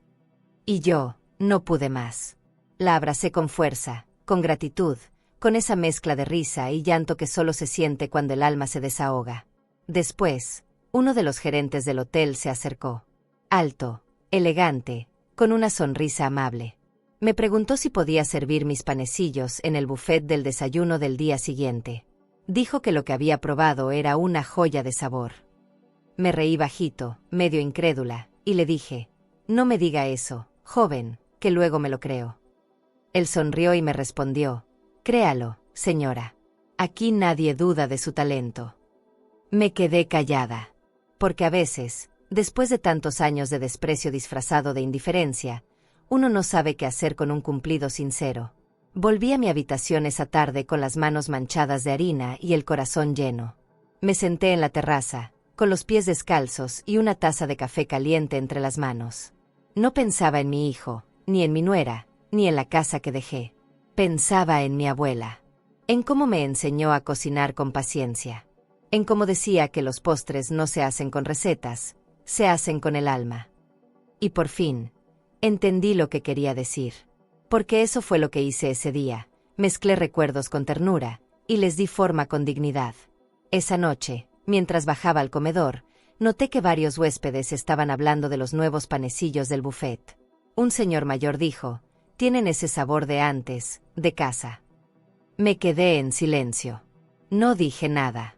Y yo, no pude más. La abracé con fuerza, con gratitud, con esa mezcla de risa y llanto que solo se siente cuando el alma se desahoga. Después, uno de los gerentes del hotel se acercó. Alto, elegante, con una sonrisa amable. Me preguntó si podía servir mis panecillos en el buffet del desayuno del día siguiente. Dijo que lo que había probado era una joya de sabor. Me reí bajito, medio incrédula, y le dije, no me diga eso, joven, que luego me lo creo. Él sonrió y me respondió, créalo, señora. Aquí nadie duda de su talento. Me quedé callada. Porque a veces, después de tantos años de desprecio disfrazado de indiferencia, uno no sabe qué hacer con un cumplido sincero. Volví a mi habitación esa tarde con las manos manchadas de harina y el corazón lleno. Me senté en la terraza, con los pies descalzos y una taza de café caliente entre las manos. No pensaba en mi hijo, ni en mi nuera, ni en la casa que dejé. Pensaba en mi abuela. En cómo me enseñó a cocinar con paciencia. En cómo decía que los postres no se hacen con recetas, se hacen con el alma. Y por fin, entendí lo que quería decir. Porque eso fue lo que hice ese día, mezclé recuerdos con ternura, y les di forma con dignidad. Esa noche, mientras bajaba al comedor, noté que varios huéspedes estaban hablando de los nuevos panecillos del buffet. Un señor mayor dijo, tienen ese sabor de antes, de casa. Me quedé en silencio. No dije nada.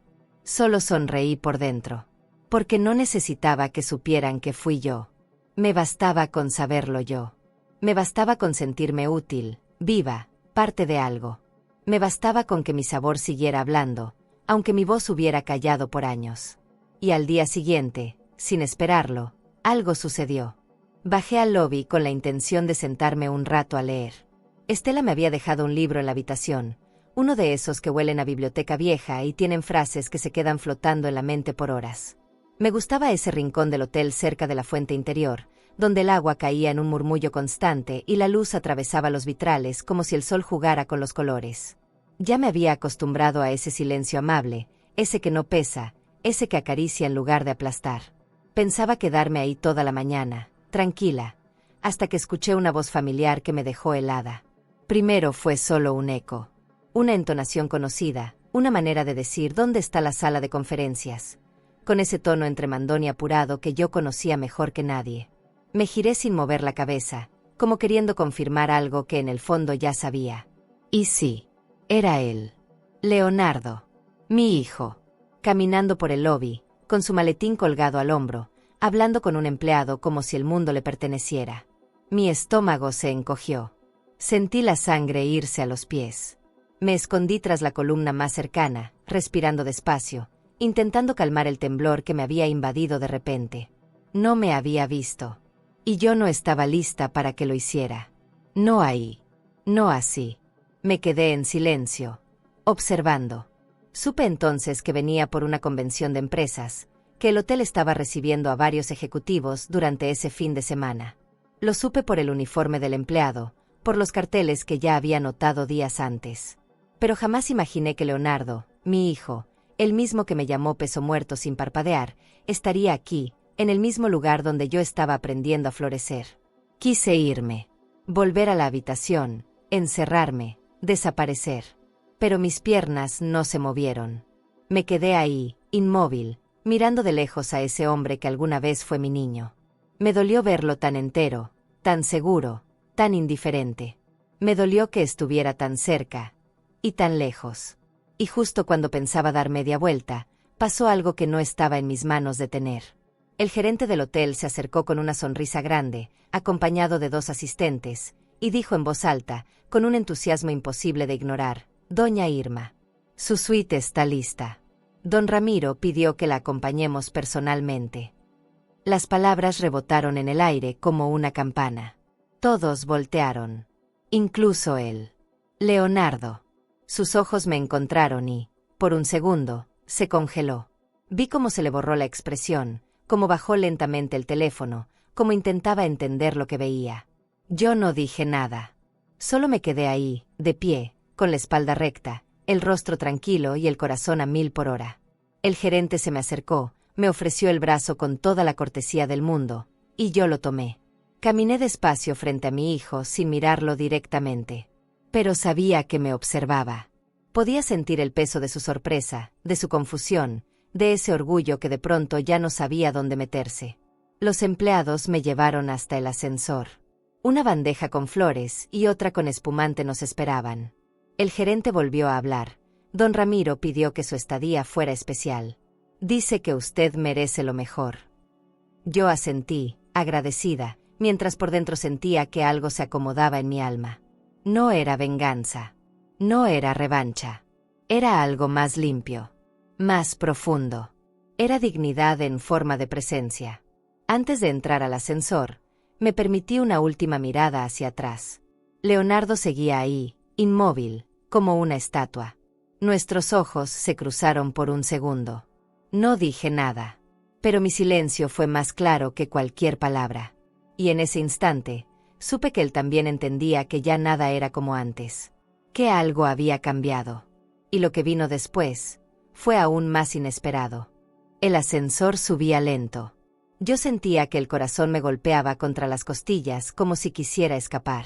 Solo sonreí por dentro. Porque no necesitaba que supieran que fui yo. Me bastaba con saberlo yo. Me bastaba con sentirme útil, viva, parte de algo. Me bastaba con que mi sabor siguiera hablando, aunque mi voz hubiera callado por años. Y al día siguiente, sin esperarlo, algo sucedió. Bajé al lobby con la intención de sentarme un rato a leer. Estela me había dejado un libro en la habitación, uno de esos que huelen a biblioteca vieja y tienen frases que se quedan flotando en la mente por horas. Me gustaba ese rincón del hotel cerca de la fuente interior, donde el agua caía en un murmullo constante y la luz atravesaba los vitrales como si el sol jugara con los colores. Ya me había acostumbrado a ese silencio amable, ese que no pesa, ese que acaricia en lugar de aplastar. Pensaba quedarme ahí toda la mañana, tranquila, hasta que escuché una voz familiar que me dejó helada. Primero fue solo un eco. Una entonación conocida, una manera de decir ¿dónde está la sala de conferencias? Con ese tono entre mandón y apurado que yo conocía mejor que nadie. Me giré sin mover la cabeza, como queriendo confirmar algo que en el fondo ya sabía. Y sí, era él. Leonardo. Mi hijo. Caminando por el lobby, con su maletín colgado al hombro, hablando con un empleado como si el mundo le perteneciera. Mi estómago se encogió. Sentí la sangre irse a los pies. Me escondí tras la columna más cercana, respirando despacio, intentando calmar el temblor que me había invadido de repente. No me había visto. Y yo no estaba lista para que lo hiciera. No ahí. No así. Me quedé en silencio, observando. Supe entonces que venía por una convención de empresas, que el hotel estaba recibiendo a varios ejecutivos durante ese fin de semana. Lo supe por el uniforme del empleado, por los carteles que ya había notado días antes. Pero jamás imaginé que Leonardo, mi hijo, el mismo que me llamó peso muerto sin parpadear, estaría aquí, en el mismo lugar donde yo estaba aprendiendo a florecer. Quise irme, volver a la habitación, encerrarme, desaparecer. Pero mis piernas no se movieron. Me quedé ahí, inmóvil, mirando de lejos a ese hombre que alguna vez fue mi niño. Me dolió verlo tan entero, tan seguro, tan indiferente. Me dolió que estuviera tan cerca, y tan lejos. Y justo cuando pensaba dar media vuelta, pasó algo que no estaba en mis manos detener. El gerente del hotel se acercó con una sonrisa grande, acompañado de 2 asistentes, y dijo en voz alta, con un entusiasmo imposible de ignorar: «Doña Irma, su suite está lista». Don Ramiro pidió que la acompañemos personalmente. Las palabras rebotaron en el aire como una campana. Todos voltearon. Incluso él. Leonardo. Sus ojos me encontraron y, por un segundo, se congeló. Vi cómo se le borró la expresión, cómo bajó lentamente el teléfono, cómo intentaba entender lo que veía. Yo no dije nada. Solo me quedé ahí, de pie, con la espalda recta, el rostro tranquilo y el corazón a 1000 por hora. El gerente se me acercó, me ofreció el brazo con toda la cortesía del mundo, y yo lo tomé. Caminé despacio frente a mi hijo sin mirarlo directamente. Pero sabía que me observaba. Podía sentir el peso de su sorpresa, de su confusión, de ese orgullo que de pronto ya no sabía dónde meterse. Los empleados me llevaron hasta el ascensor. Una bandeja con flores y otra con espumante nos esperaban. El gerente volvió a hablar. Don Ramiro pidió que su estadía fuera especial. «Dice que usted merece lo mejor». Yo asentí, agradecida, mientras por dentro sentía que algo se acomodaba en mi alma. No era venganza. No era revancha. Era algo más limpio. Más profundo. Era dignidad en forma de presencia. Antes de entrar al ascensor, me permití una última mirada hacia atrás. Leonardo seguía ahí, inmóvil, como una estatua. Nuestros ojos se cruzaron por un segundo. No dije nada. Pero mi silencio fue más claro que cualquier palabra. Y en ese instante, supe que él también entendía que ya nada era como antes. Que algo había cambiado. Y lo que vino después fue aún más inesperado. El ascensor subía lento. Yo sentía que el corazón me golpeaba contra las costillas como si quisiera escapar.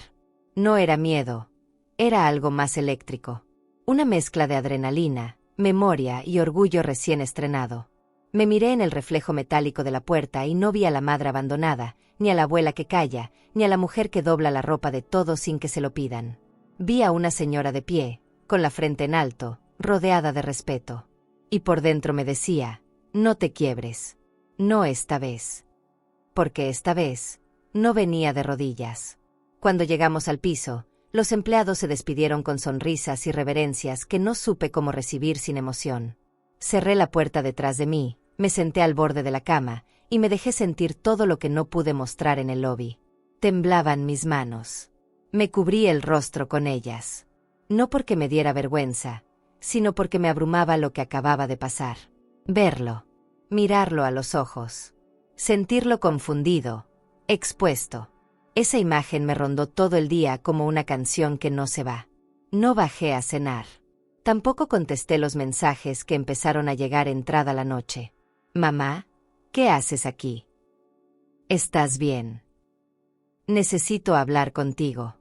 No era miedo. Era algo más eléctrico. Una mezcla de adrenalina, memoria y orgullo recién estrenado. Me miré en el reflejo metálico de la puerta y no vi a la madre abandonada, ni a la abuela que calla, ni a la mujer que dobla la ropa de todos sin que se lo pidan. Vi a una señora de pie, con la frente en alto, rodeada de respeto. Y por dentro me decía: «No te quiebres. No esta vez». Porque esta vez no venía de rodillas. Cuando llegamos al piso, los empleados se despidieron con sonrisas y reverencias que no supe cómo recibir sin emoción. Cerré la puerta detrás de mí, me senté al borde de la cama y me dejé sentir todo lo que no pude mostrar en el lobby. Temblaban mis manos. Me cubrí el rostro con ellas. No porque me diera vergüenza, sino porque me abrumaba lo que acababa de pasar. Verlo, mirarlo a los ojos, sentirlo confundido, expuesto. Esa imagen me rondó todo el día como una canción que no se va. No bajé a cenar. Tampoco contesté los mensajes que empezaron a llegar entrada la noche. «Mamá, ¿qué haces aquí? ¿Estás bien? Necesito hablar contigo».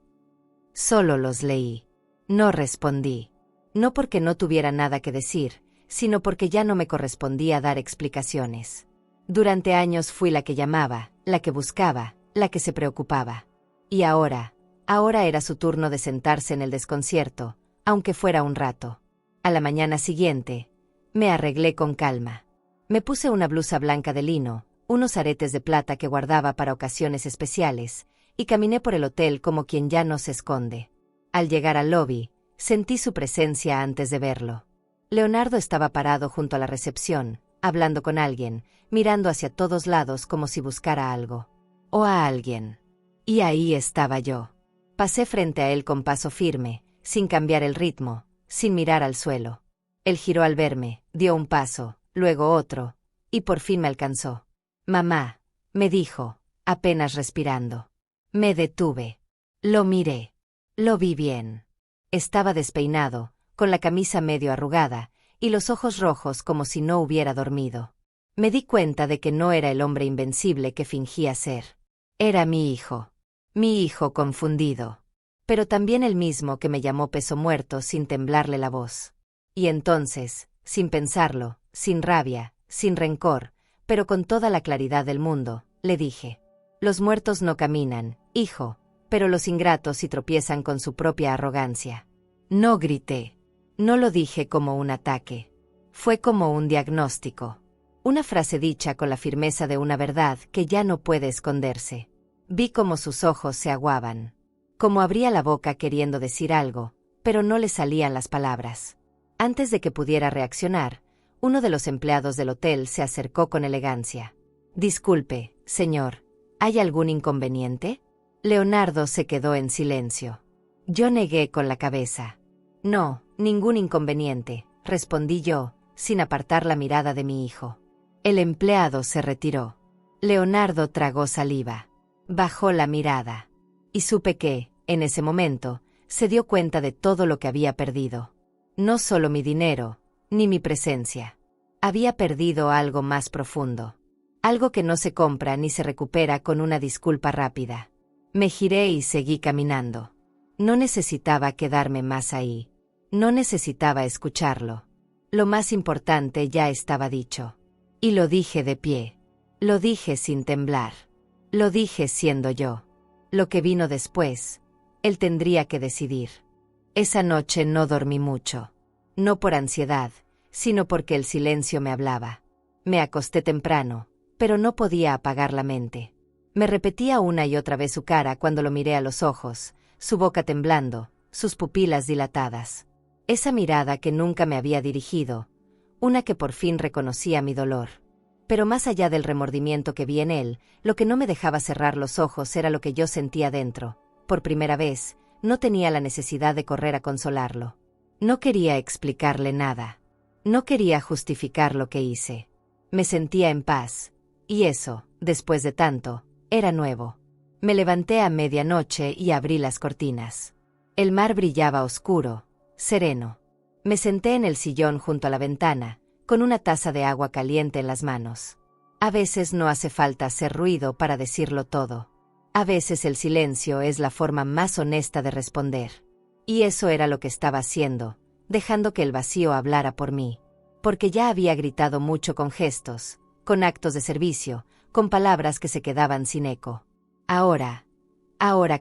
Solo los leí. No respondí. No porque no tuviera nada que decir, sino porque ya no me correspondía dar explicaciones. Durante años fui la que llamaba, la que buscaba, la que se preocupaba. Y ahora era su turno de sentarse en el desconcierto, aunque fuera un rato. A la mañana siguiente, me arreglé con calma. Me puse una blusa blanca de lino, unos aretes de plata que guardaba para ocasiones especiales, y caminé por el hotel como quien ya no se esconde. Al llegar al lobby, sentí su presencia antes de verlo. Leonardo estaba parado junto a la recepción, hablando con alguien, mirando hacia todos lados como si buscara algo. O a alguien. Y ahí estaba yo. Pasé frente a él con paso firme, sin cambiar el ritmo, sin mirar al suelo. Él giró al verme, dio un paso, luego otro, y por fin me alcanzó. «Mamá», me dijo, apenas respirando. Me detuve. Lo miré. Lo vi bien. Estaba despeinado, con la camisa medio arrugada, y los ojos rojos como si no hubiera dormido. Me di cuenta de que no era el hombre invencible que fingía ser. Era mi hijo confundido. Pero también el mismo que me llamó peso muerto sin temblarle la voz. Y entonces, sin pensarlo, sin rabia, sin rencor, pero con toda la claridad del mundo, le dije: «Los muertos no caminan, hijo, pero los ingratos sí tropiezan con su propia arrogancia». No grité. No lo dije como un ataque. Fue como un diagnóstico. Una frase dicha con la firmeza de una verdad que ya no puede esconderse. Vi cómo sus ojos se aguaban. Como abría la boca queriendo decir algo, pero no le salían las palabras. Antes de que pudiera reaccionar, uno de los empleados del hotel se acercó con elegancia. «Disculpe, señor, ¿hay algún inconveniente?» Leonardo se quedó en silencio. Yo negué con la cabeza. «No, ningún inconveniente», respondí yo, sin apartar la mirada de mi hijo. El empleado se retiró. Leonardo tragó saliva. Bajó la mirada. Y supe que, en ese momento, se dio cuenta de todo lo que había perdido. No solo mi dinero, ni mi presencia. Había perdido algo más profundo. Algo que no se compra ni se recupera con una disculpa rápida. Me giré y seguí caminando. No necesitaba quedarme más ahí. No necesitaba escucharlo. Lo más importante ya estaba dicho. Y lo dije de pie. Lo dije sin temblar. Lo dije siendo yo. Lo que vino después, él tendría que decidir. Esa noche no dormí mucho. No por ansiedad, sino porque el silencio me hablaba. Me acosté temprano, pero no podía apagar la mente. Me repetía una y otra vez su cara cuando lo miré a los ojos, su boca temblando, sus pupilas dilatadas. Esa mirada que nunca me había dirigido, una que por fin reconocía mi dolor. Pero más allá del remordimiento que vi en él, lo que no me dejaba cerrar los ojos era lo que yo sentía dentro. Por primera vez, no tenía la necesidad de correr a consolarlo. No quería explicarle nada. No quería justificar lo que hice. Me sentía en paz. Y eso, después de tanto, era nuevo. Me levanté a medianoche y abrí las cortinas. El mar brillaba oscuro, sereno. Me senté en el sillón junto a la ventana, con una taza de agua caliente en las manos. A veces no hace falta hacer ruido para decirlo todo. A veces el silencio es la forma más honesta de responder. Y eso era lo que estaba haciendo, dejando que el vacío hablara por mí. Porque ya había gritado mucho con gestos, con actos de servicio, con palabras que se quedaban sin eco. Ahora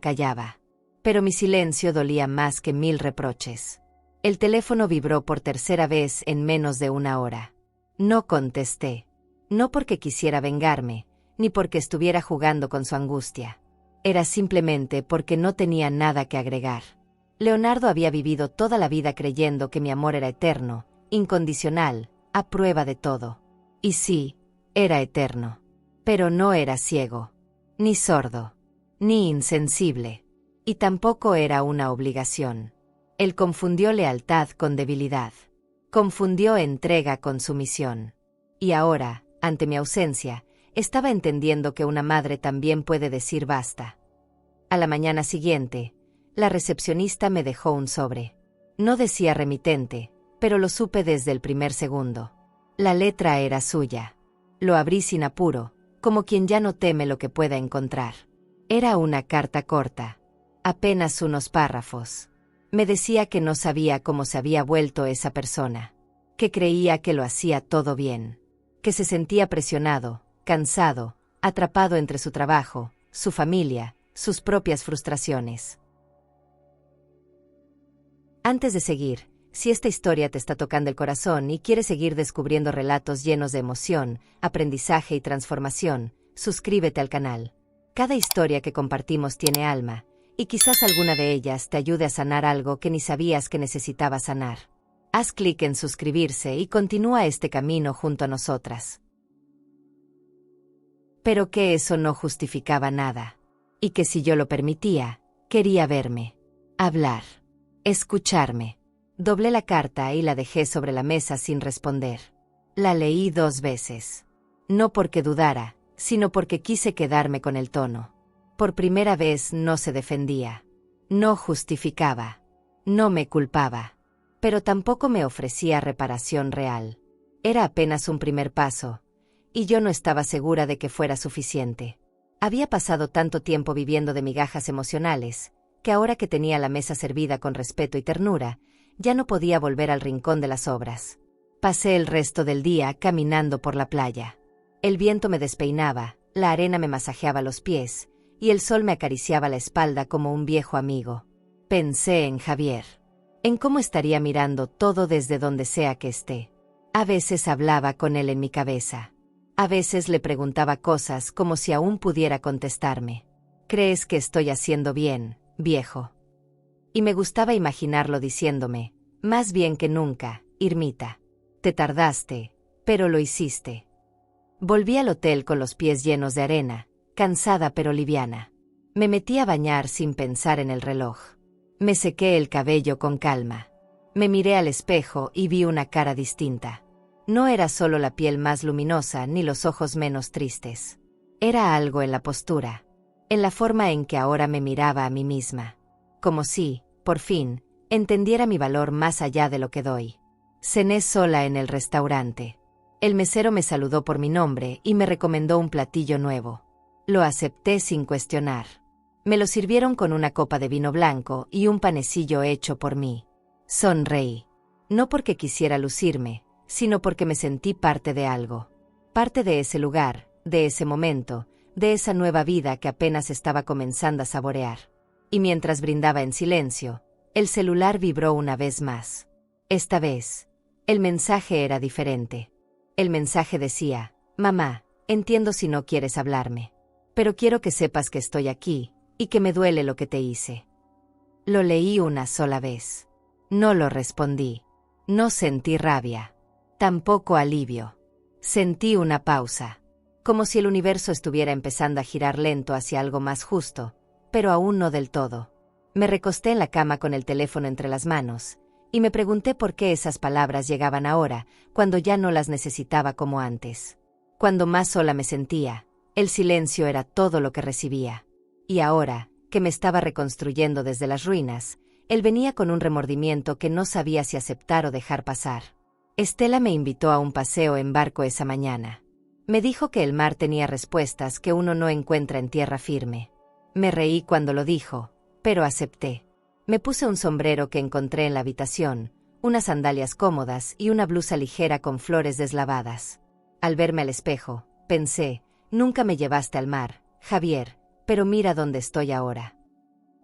callaba. Pero mi silencio dolía más que 1000 reproches. El teléfono vibró por tercera vez en menos de una hora. No contesté. No porque quisiera vengarme, ni porque estuviera jugando con su angustia. Era simplemente porque no tenía nada que agregar. Leonardo había vivido toda la vida creyendo que mi amor era eterno, incondicional, a prueba de todo. Y sí, era eterno. Pero no era ciego, ni sordo, ni insensible. Y tampoco era una obligación. Él confundió lealtad con debilidad. Confundió entrega con sumisión. Y ahora, ante mi ausencia, estaba entendiendo que una madre también puede decir basta. A la mañana siguiente, la recepcionista me dejó un sobre. No decía remitente, pero lo supe desde el primer segundo. La letra era suya. Lo abrí sin apuro, como quien ya no teme lo que pueda encontrar. Era una carta corta. Apenas unos párrafos. Me decía que no sabía cómo se había vuelto esa persona. Que creía que lo hacía todo bien. Que se sentía presionado, cansado, atrapado entre su trabajo, su familia sus propias frustraciones. Antes de seguir, si esta historia te está tocando el corazón y quieres seguir descubriendo relatos llenos de emoción, aprendizaje y transformación, suscríbete al canal. Cada historia que compartimos tiene alma, y quizás alguna de ellas te ayude a sanar algo que ni sabías que necesitabas sanar. Haz clic en suscribirse y continúa este camino junto a nosotras. Pero que eso no justificaba nada. Y que si yo lo permitía, quería verme, hablar, escucharme. Doblé la carta y la dejé sobre la mesa sin responder. La leí 2 veces. No porque dudara, sino porque quise quedarme con el tono. Por primera vez no se defendía. No justificaba. No me culpaba. Pero tampoco me ofrecía reparación real. Era apenas un primer paso, y yo no estaba segura de que fuera suficiente. Había pasado tanto tiempo viviendo de migajas emocionales, que ahora que tenía la mesa servida con respeto y ternura, ya no podía volver al rincón de las obras. Pasé el resto del día caminando por la playa. El viento me despeinaba, la arena me masajeaba los pies, y el sol me acariciaba la espalda como un viejo amigo. Pensé en Javier, en cómo estaría mirando todo desde donde sea que esté. A veces hablaba con él en mi cabeza. A veces le preguntaba cosas como si aún pudiera contestarme. ¿Crees que estoy haciendo bien, viejo? Y me gustaba imaginarlo diciéndome, más bien que nunca, Irmita. Te tardaste, pero lo hiciste. Volví al hotel con los pies llenos de arena, cansada pero liviana. Me metí a bañar sin pensar en el reloj. Me sequé el cabello con calma. Me miré al espejo y vi una cara distinta. No era solo la piel más luminosa ni los ojos menos tristes. Era algo en la postura, en la forma en que ahora me miraba a mí misma. Como si, por fin, entendiera mi valor más allá de lo que doy. Cené sola en el restaurante. El mesero me saludó por mi nombre y me recomendó un platillo nuevo. Lo acepté sin cuestionar. Me lo sirvieron con una copa de vino blanco y un panecillo hecho por mí. Sonreí. No porque quisiera lucirme, sino porque me sentí parte de algo. Parte de ese lugar, de ese momento, de esa nueva vida que apenas estaba comenzando a saborear. Y mientras brindaba en silencio, el celular vibró una vez más. Esta vez, el mensaje era diferente. El mensaje decía, mamá, entiendo si no quieres hablarme, pero quiero que sepas que estoy aquí, y que me duele lo que te hice. Lo leí una sola vez. No lo respondí. No sentí rabia. Tampoco alivio. Sentí una pausa, como si el universo estuviera empezando a girar lento hacia algo más justo, pero aún no del todo. Me recosté en la cama con el teléfono entre las manos, y me pregunté por qué esas palabras llegaban ahora, cuando ya no las necesitaba como antes. Cuando más sola me sentía, el silencio era todo lo que recibía. Y ahora, que me estaba reconstruyendo desde las ruinas, él venía con un remordimiento que no sabía si aceptar o dejar pasar. Estela me invitó a un paseo en barco esa mañana. Me dijo que el mar tenía respuestas que uno no encuentra en tierra firme. Me reí cuando lo dijo, pero acepté. Me puse un sombrero que encontré en la habitación, unas sandalias cómodas y una blusa ligera con flores deslavadas. Al verme al espejo, pensé, nunca me llevaste al mar, Javier, pero mira dónde estoy ahora.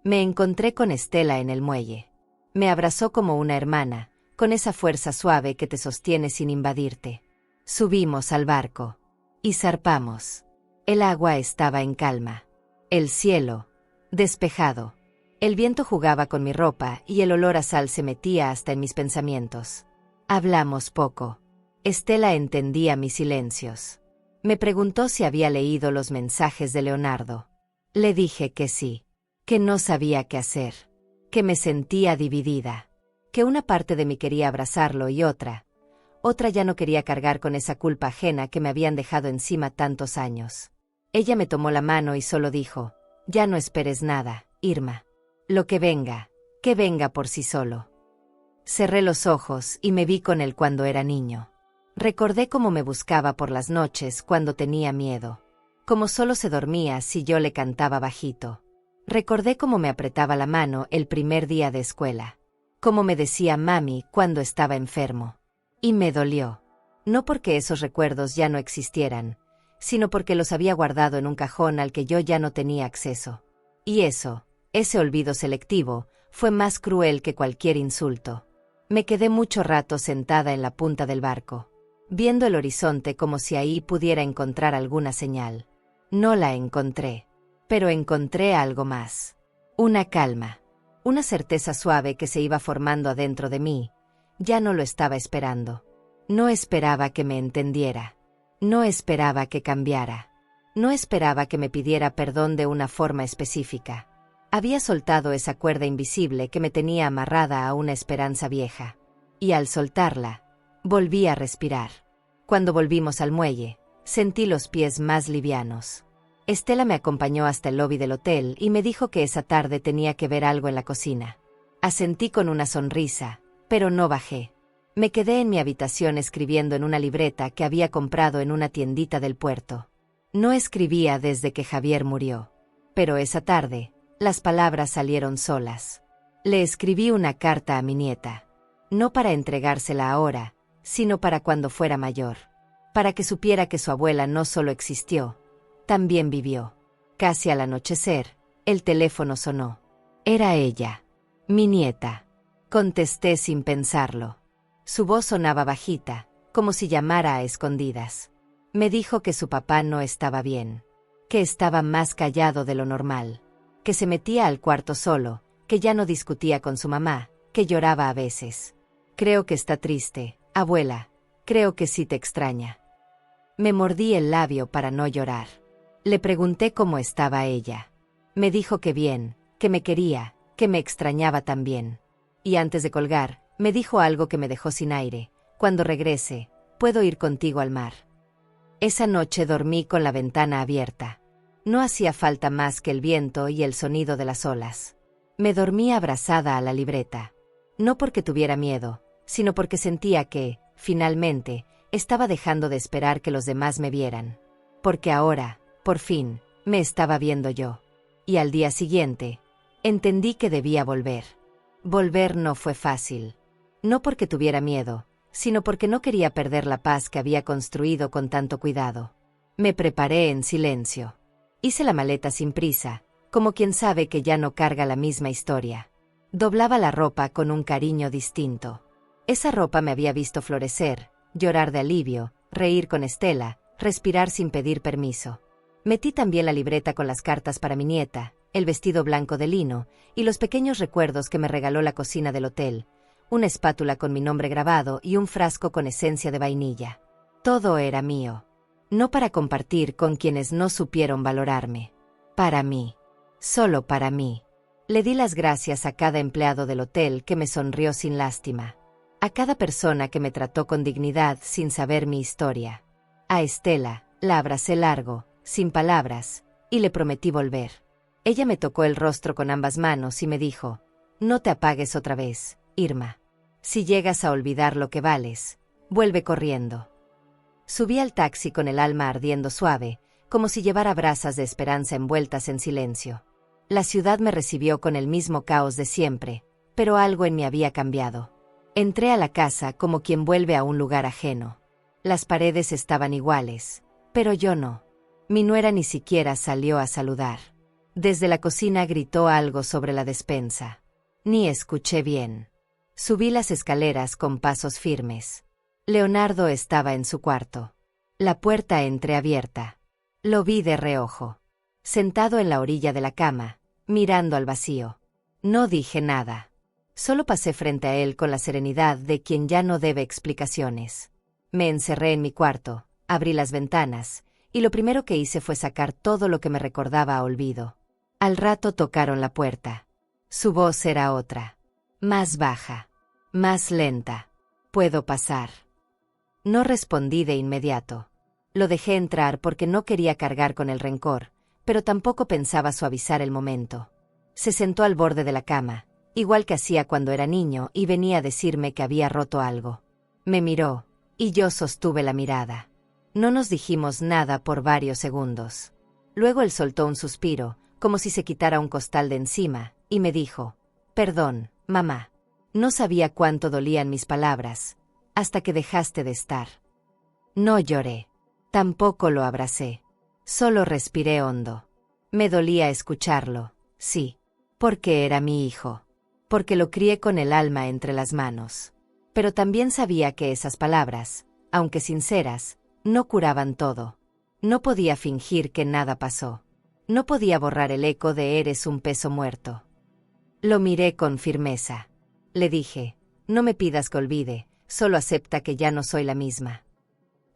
Me encontré con Estela en el muelle. Me abrazó como una hermana, con esa fuerza suave que te sostiene sin invadirte. Subimos al barco. Y zarpamos. El agua estaba en calma. El cielo, despejado. El viento jugaba con mi ropa y el olor a sal se metía hasta en mis pensamientos. Hablamos poco. Estela entendía mis silencios. Me preguntó si había leído los mensajes de Leonardo. Le dije que sí, que no sabía qué hacer, que me sentía dividida. Que una parte de mí quería abrazarlo y otra ya no quería cargar con esa culpa ajena que me habían dejado encima tantos años. Ella me tomó la mano y solo dijo, ya no esperes nada, Irma. Lo que venga por sí solo. Cerré los ojos y me vi con él cuando era niño. Recordé cómo me buscaba por las noches cuando tenía miedo. Cómo solo se dormía si yo le cantaba bajito. Recordé cómo me apretaba la mano el primer día de escuela. Cómo me decía mami cuando estaba enfermo. Y me dolió. No porque esos recuerdos ya no existieran, sino porque los había guardado en un cajón al que yo ya no tenía acceso. Y ese olvido selectivo, fue más cruel que cualquier insulto. Me quedé mucho rato sentada en la punta del barco, viendo el horizonte como si ahí pudiera encontrar alguna señal. No la encontré, pero encontré algo más. Una calma, una certeza suave que se iba formando adentro de mí. Ya no lo estaba esperando. No esperaba que me entendiera. No esperaba que cambiara. No esperaba que me pidiera perdón de una forma específica. Había soltado esa cuerda invisible que me tenía amarrada a una esperanza vieja. Y al soltarla, volví a respirar. Cuando volvimos al muelle, sentí los pies más livianos. Estela me acompañó hasta el lobby del hotel y me dijo que esa tarde tenía que ver algo en la cocina. Asentí con una sonrisa, pero no bajé. Me quedé en mi habitación escribiendo en una libreta que había comprado en una tiendita del puerto. No escribía desde que Javier murió. Pero esa tarde, las palabras salieron solas. Le escribí una carta a mi nieta. No para entregársela ahora, sino para cuando fuera mayor. Para que supiera que su abuela no solo existió, también vivió. Casi al anochecer, el teléfono sonó. Era ella, mi nieta. Contesté sin pensarlo. Su voz sonaba bajita, como si llamara a escondidas. Me dijo que su papá no estaba bien, que estaba más callado de lo normal, que se metía al cuarto solo, que ya no discutía con su mamá, que lloraba a veces. Creo que está triste, abuela, creo que sí te extraña. Me mordí el labio para no llorar. Le pregunté cómo estaba ella. Me dijo que bien, que me quería, que me extrañaba también. Y antes de colgar, me dijo algo que me dejó sin aire. Cuando regrese, puedo ir contigo al mar. Esa noche dormí con la ventana abierta. No hacía falta más que el viento y el sonido de las olas. Me dormí abrazada a la libreta. No porque tuviera miedo, sino porque sentía que, finalmente, estaba dejando de esperar que los demás me vieran. Porque ahora, por fin, me estaba viendo yo. Y al día siguiente, entendí que debía volver. Volver no fue fácil. No porque tuviera miedo, sino porque no quería perder la paz que había construido con tanto cuidado. Me preparé en silencio. Hice la maleta sin prisa, como quien sabe que ya no carga la misma historia. Doblaba la ropa con un cariño distinto. Esa ropa me había visto florecer, llorar de alivio, reír con Estela, respirar sin pedir permiso. Metí también la libreta con las cartas para mi nieta, el vestido blanco de lino, y los pequeños recuerdos que me regaló la cocina del hotel, una espátula con mi nombre grabado y un frasco con esencia de vainilla. Todo era mío. No para compartir con quienes no supieron valorarme. Para mí. Solo para mí. Le di las gracias a cada empleado del hotel que me sonrió sin lástima. A cada persona que me trató con dignidad sin saber mi historia. A Estela, la abracé largo, sin palabras, y le prometí volver. Ella me tocó el rostro con ambas manos y me dijo: no te apagues otra vez, Irma. Si llegas a olvidar lo que vales, vuelve corriendo. Subí al taxi con el alma ardiendo suave, como si llevara brasas de esperanza envueltas en silencio. La ciudad me recibió con el mismo caos de siempre, pero algo en mí había cambiado. Entré a la casa como quien vuelve a un lugar ajeno. Las paredes estaban iguales, pero yo no. Mi nuera ni siquiera salió a saludar. Desde la cocina gritó algo sobre la despensa. Ni escuché bien. Subí las escaleras con pasos firmes. Leonardo estaba en su cuarto. La puerta entreabierta. Lo vi de reojo. Sentado en la orilla de la cama, mirando al vacío. No dije nada. Solo pasé frente a él con la serenidad de quien ya no debe explicaciones. Me encerré en mi cuarto, abrí las ventanas, y lo primero que hice fue sacar todo lo que me recordaba a olvido. Al rato tocaron la puerta. Su voz era otra. Más baja. Más lenta. ¿Puedo pasar? No respondí de inmediato. Lo dejé entrar porque no quería cargar con el rencor, pero tampoco pensaba suavizar el momento. Se sentó al borde de la cama, igual que hacía cuando era niño y venía a decirme que había roto algo. Me miró, y yo sostuve la mirada. No nos dijimos nada por varios segundos. Luego él soltó un suspiro, como si se quitara un costal de encima, y me dijo: perdón, mamá. No sabía cuánto dolían mis palabras, hasta que dejaste de estar. No lloré. Tampoco lo abracé. Solo respiré hondo. Me dolía escucharlo, Sí. Porque era mi hijo. Porque lo crié con el alma entre las manos. Pero también sabía que esas palabras, aunque sinceras, no curaban todo. No podía fingir que nada pasó. No podía borrar el eco de eres un peso muerto. Lo miré con firmeza. Le dije, no me pidas que olvide, solo acepta que ya no soy la misma.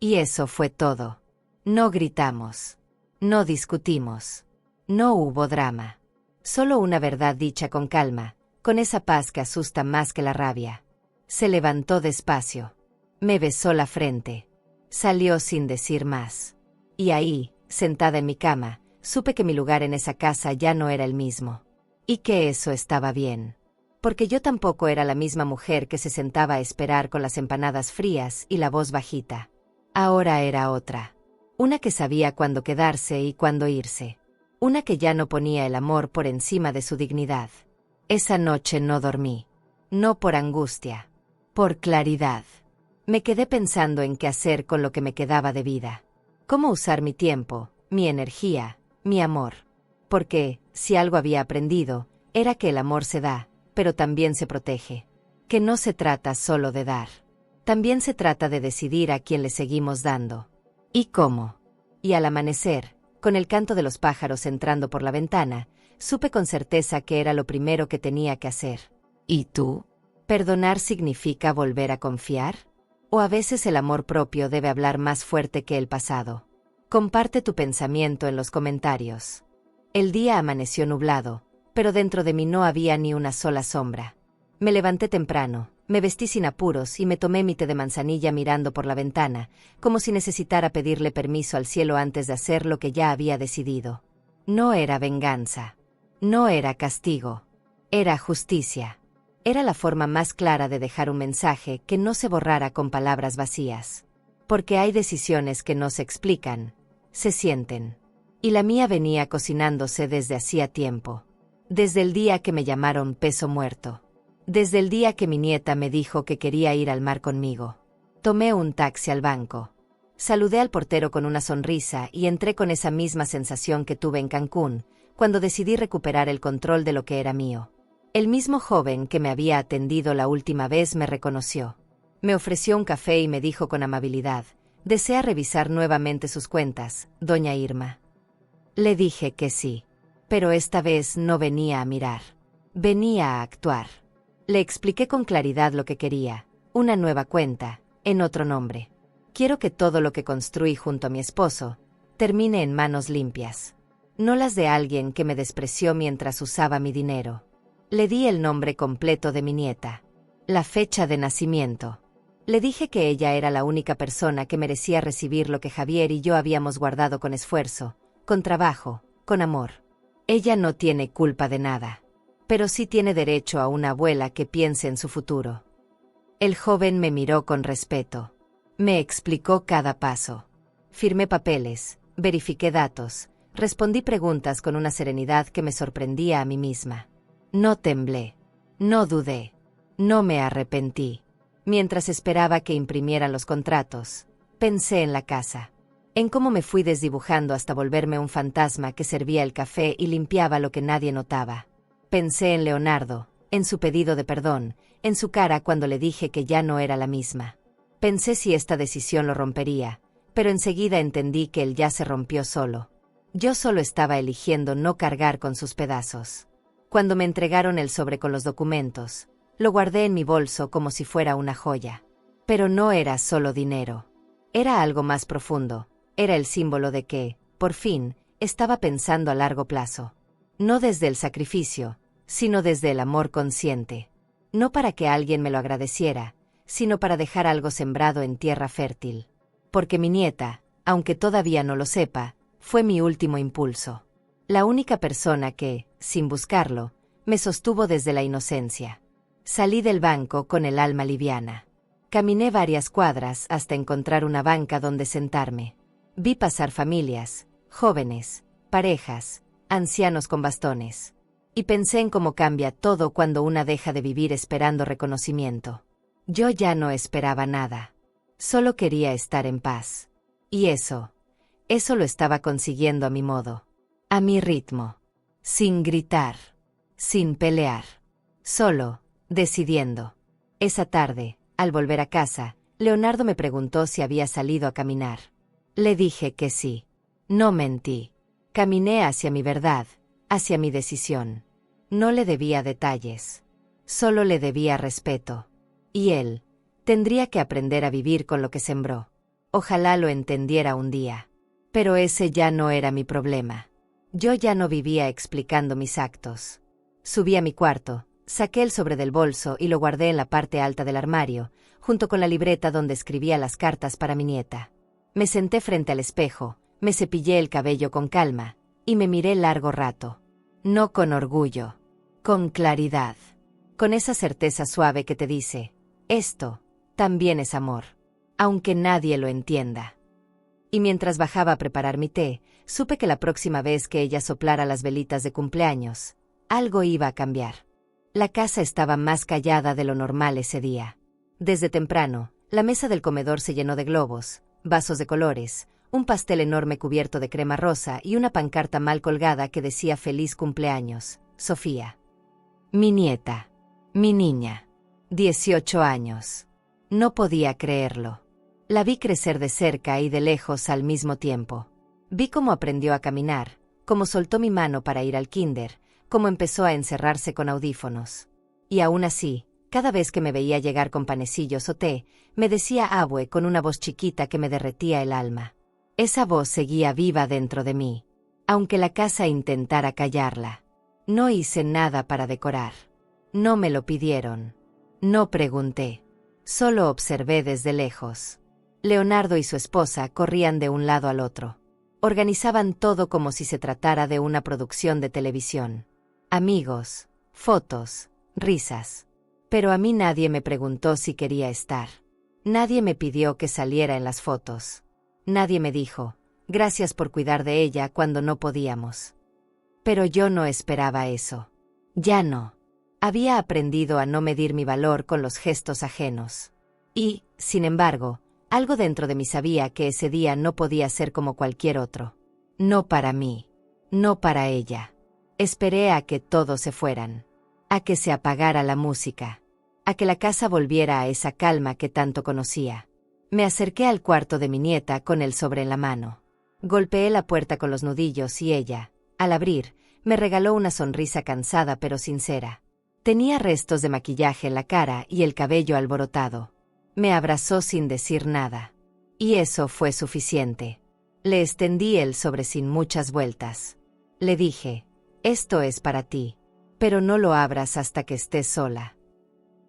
Y eso fue todo. No gritamos. No discutimos. No hubo drama. Solo una verdad dicha con calma, con esa paz que asusta más que la rabia. Se levantó despacio. Me besó la frente. Salió sin decir más. Y ahí, sentada en mi cama, supe que mi lugar en esa casa ya no era el mismo. Y que eso estaba bien. Porque yo tampoco era la misma mujer que se sentaba a esperar con las empanadas frías y la voz bajita. Ahora era otra. Una que sabía cuándo quedarse y cuándo irse. Una que ya no ponía el amor por encima de su dignidad. Esa noche no dormí. No por angustia. Por claridad. Me quedé pensando en qué hacer con lo que me quedaba de vida. Cómo usar mi tiempo, mi energía, mi amor. Porque, si algo había aprendido, era que el amor se da, pero también se protege. Que no se trata solo de dar. También se trata de decidir a quién le seguimos dando. ¿Y cómo? Y al amanecer, con el canto de los pájaros entrando por la ventana, supe con certeza que era lo primero que tenía que hacer. ¿Y tú? ¿Perdonar significa volver a confiar? ¿O a veces el amor propio debe hablar más fuerte que el pasado? Comparte tu pensamiento en los comentarios. El día amaneció nublado, pero dentro de mí no había ni una sola sombra. Me levanté temprano, me vestí sin apuros y me tomé mi té de manzanilla mirando por la ventana, como si necesitara pedirle permiso al cielo antes de hacer lo que ya había decidido. No era venganza. No era castigo. Era justicia. Era la forma más clara de dejar un mensaje que no se borrara con palabras vacías. Porque hay decisiones que no se explican, se sienten. Y la mía venía cocinándose desde hacía tiempo. Desde el día que me llamaron peso muerto. Desde el día que mi nieta me dijo que quería ir al mar conmigo. Tomé un taxi al banco. Saludé al portero con una sonrisa y entré con esa misma sensación que tuve en Cancún, cuando decidí recuperar el control de lo que era mío. El mismo joven que me había atendido la última vez me reconoció. Me ofreció un café y me dijo con amabilidad, ¿desea revisar nuevamente sus cuentas, doña Irma? Le dije que sí. Pero esta vez no venía a mirar. Venía a actuar. Le expliqué con claridad lo que quería, una nueva cuenta, en otro nombre. Quiero que todo lo que construí junto a mi esposo termine en manos limpias. No las de alguien que me despreció mientras usaba mi dinero. Le di el nombre completo de mi nieta. La fecha de nacimiento. Le dije que ella era la única persona que merecía recibir lo que Javier y yo habíamos guardado con esfuerzo, con trabajo, con amor. Ella no tiene culpa de nada. Pero sí tiene derecho a una abuela que piense en su futuro. El joven me miró con respeto. Me explicó cada paso. Firmé papeles, verifiqué datos, respondí preguntas con una serenidad que me sorprendía a mí misma. No temblé. No dudé. No me arrepentí. Mientras esperaba que imprimieran los contratos, pensé en la casa. En cómo me fui desdibujando hasta volverme un fantasma que servía el café y limpiaba lo que nadie notaba. Pensé en Leonardo, en su pedido de perdón, en su cara cuando le dije que ya no era la misma. Pensé si esta decisión lo rompería, pero enseguida entendí que él ya se rompió solo. Yo solo estaba eligiendo no cargar con sus pedazos. Cuando me entregaron el sobre con los documentos, lo guardé en mi bolso como si fuera una joya. Pero no era solo dinero. Era algo más profundo. Era el símbolo de que, por fin, estaba pensando a largo plazo. No desde el sacrificio, sino desde el amor consciente. No para que alguien me lo agradeciera, sino para dejar algo sembrado en tierra fértil. Porque mi nieta, aunque todavía no lo sepa, fue mi último impulso. La única persona que, sin buscarlo, me sostuvo desde la inocencia. Salí del banco con el alma liviana. Caminé varias cuadras hasta encontrar una banca donde sentarme. Vi pasar familias, jóvenes, parejas, ancianos con bastones. Y pensé en cómo cambia todo cuando una deja de vivir esperando reconocimiento. Yo ya no esperaba nada. Solo quería estar en paz. Y eso lo estaba consiguiendo a mi modo. A mi ritmo. sin gritar, sin pelear, solo, decidiendo. Esa tarde, al volver a casa, Leonardo me preguntó si había salido a caminar. Le dije que sí. No mentí. Caminé hacia mi verdad, hacia mi decisión. No le debía detalles. Solo le debía respeto. Y él tendría que aprender a vivir con lo que sembró. Ojalá lo entendiera un día. Pero ese ya no era mi problema. Yo ya no vivía explicando mis actos. Subí a mi cuarto, saqué el sobre del bolso y lo guardé en la parte alta del armario, junto con la libreta donde escribía las cartas para mi nieta. Me senté frente al espejo, me cepillé el cabello con calma, y me miré largo rato. No con orgullo, con claridad. Con esa certeza suave que te dice, esto también es amor, aunque nadie lo entienda. Y mientras bajaba a preparar mi té, supe que la próxima vez que ella soplara las velitas de cumpleaños, algo iba a cambiar. La casa estaba más callada de lo normal ese día. Desde temprano, la mesa del comedor se llenó de globos, vasos de colores, un pastel enorme cubierto de crema rosa y una pancarta mal colgada que decía feliz cumpleaños, Sofía. Mi nieta. Mi niña. 18 años. No podía creerlo. La vi crecer de cerca y de lejos al mismo tiempo. Vi cómo aprendió a caminar, cómo soltó mi mano para ir al kinder, cómo empezó a encerrarse con audífonos. Y aún así, cada vez que me veía llegar con panecillos o té, me decía abue con una voz chiquita que me derretía el alma. Esa voz seguía viva dentro de mí, aunque la casa intentara callarla. No hice nada para decorar. No me lo pidieron. No pregunté. Solo observé desde lejos. Leonardo y su esposa corrían de un lado al otro. Organizaban todo como si se tratara de una producción de televisión. Amigos, fotos, risas. Pero a mí nadie me preguntó si quería estar. Nadie me pidió que saliera en las fotos. Nadie me dijo, gracias por cuidar de ella cuando no podíamos. Pero yo no esperaba eso. Ya no. Había aprendido a no medir mi valor con los gestos ajenos. Y, sin embargo, algo dentro de mí sabía que ese día no podía ser como cualquier otro. No para mí. No para ella. Esperé a que todos se fueran. A que se apagara la música. A que la casa volviera a esa calma que tanto conocía. Me acerqué al cuarto de mi nieta con el sobre en la mano. Golpeé la puerta con los nudillos y ella, al abrir, me regaló una sonrisa cansada pero sincera. Tenía restos de maquillaje en la cara y el cabello alborotado. Me abrazó sin decir nada. Y eso fue suficiente. Le extendí el sobre sin muchas vueltas. Le dije, esto es para ti, pero no lo abras hasta que estés sola.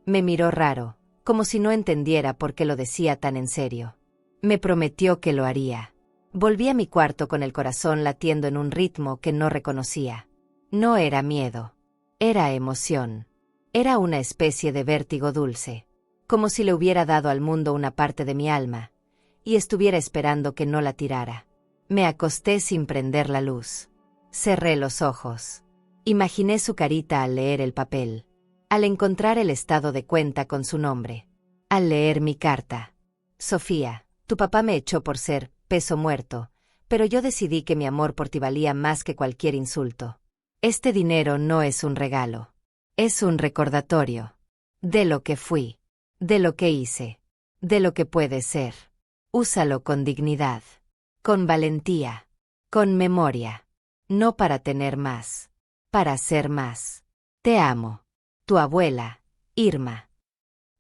Me miró raro, como si no entendiera por qué lo decía tan en serio. Me prometió que lo haría. Volví a mi cuarto con el corazón latiendo en un ritmo que no reconocía. No era miedo. Era emoción. Era una especie de vértigo dulce. Como si le hubiera dado al mundo una parte de mi alma, y estuviera esperando que no la tirara. Me acosté sin prender la luz. Cerré los ojos. Imaginé su carita al leer el papel. Al encontrar el estado de cuenta con su nombre. Al leer mi carta. Sofía, tu papá me echó por ser peso muerto, pero yo decidí que mi amor por ti valía más que cualquier insulto. Este dinero no es un regalo. Es un recordatorio. De lo que fui. De lo que hice. De lo que puede ser. Úsalo con dignidad. Con valentía. Con memoria. No para tener más. Para ser más. Te amo. Tu abuela, Irma.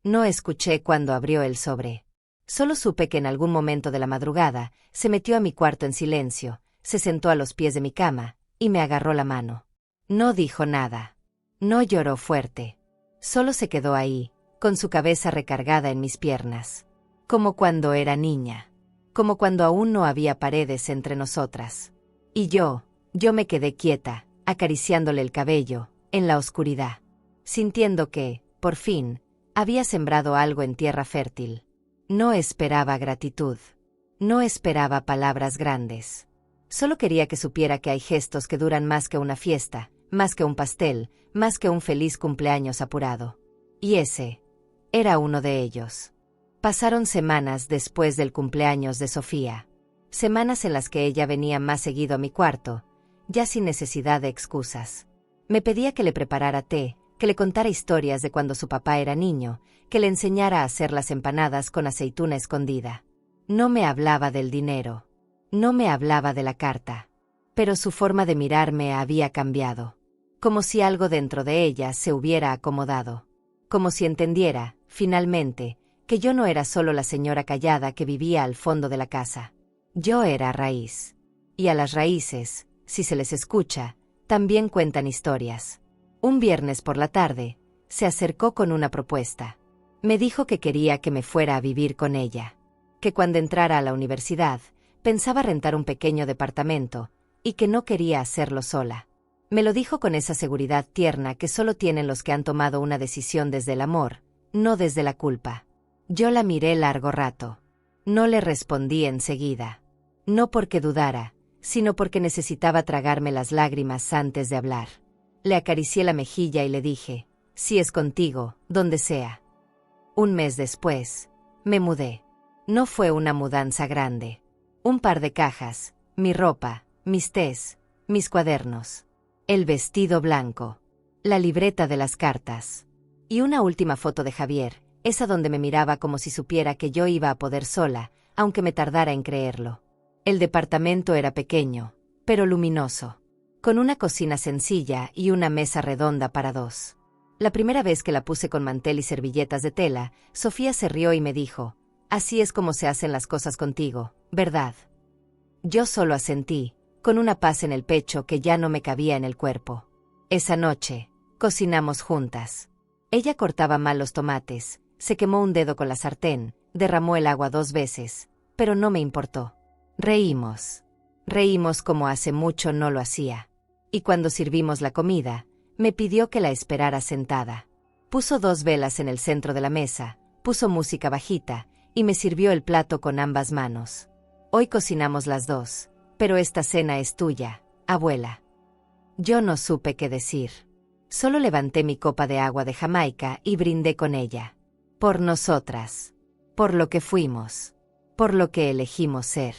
No escuché cuando abrió el sobre. Solo supe que en algún momento de la madrugada se metió a mi cuarto en silencio, se sentó a los pies de mi cama y me agarró la mano. No dijo nada. No lloró fuerte. Solo se quedó ahí, con su cabeza recargada en mis piernas. Como cuando era niña. Como cuando aún no había paredes entre nosotras. Y yo me quedé quieta, acariciándole el cabello, en la oscuridad. Sintiendo que, por fin, había sembrado algo en tierra fértil. No esperaba gratitud. No esperaba palabras grandes. Solo quería que supiera que hay gestos que duran más que una fiesta, más que un pastel, más que un feliz cumpleaños apurado. Y ese era uno de ellos. Pasaron semanas después del cumpleaños de Sofía. Semanas en las que ella venía más seguido a mi cuarto, ya sin necesidad de excusas. Me pedía que le preparara té, que le contara historias de cuando su papá era niño, que le enseñara a hacer las empanadas con aceituna escondida. No me hablaba del dinero. No me hablaba de la carta. Pero su forma de mirarme había cambiado. Como si algo dentro de ella se hubiera acomodado. Como si entendiera, finalmente, que yo no era solo la señora callada que vivía al fondo de la casa. Yo era raíz. Y a las raíces, si se les escucha, también cuentan historias. Un viernes por la tarde, se acercó con una propuesta. Me dijo que quería que me fuera a vivir con ella. Que cuando entrara a la universidad, pensaba rentar un pequeño departamento, y que no quería hacerlo sola. Me lo dijo con esa seguridad tierna que solo tienen los que han tomado una decisión desde el amor, no desde la culpa. Yo la miré largo rato. No le respondí enseguida. No porque dudara, sino porque necesitaba tragarme las lágrimas antes de hablar. Le acaricié la mejilla y le dije, si es contigo, donde sea. Un mes después, me mudé. No fue una mudanza grande. Un par de cajas, mi ropa, mis tés, mis cuadernos, el vestido blanco, la libreta de las cartas. Y una última foto de Javier, esa donde me miraba como si supiera que yo iba a poder sola, aunque me tardara en creerlo. El departamento era pequeño, pero luminoso, con una cocina sencilla y una mesa redonda para dos. La primera vez que la puse con mantel y servilletas de tela, Sofía se rió y me dijo, así es como se hacen las cosas contigo, ¿verdad? Yo solo asentí, con una paz en el pecho que ya no me cabía en el cuerpo. Esa noche, cocinamos juntas. Ella cortaba mal los tomates, se quemó un dedo con la sartén, derramó el agua 2 veces, pero no me importó. Reímos. Reímos como hace mucho no lo hacía. Y cuando sirvimos la comida, me pidió que la esperara sentada. Puso 2 velas en el centro de la mesa, puso música bajita, y me sirvió el plato con ambas manos. Hoy cocinamos las dos, pero esta cena es tuya, abuela. Yo no supe qué decir. Solo levanté mi copa de agua de Jamaica y brindé con ella. Por nosotras. Por lo que fuimos. Por lo que elegimos ser.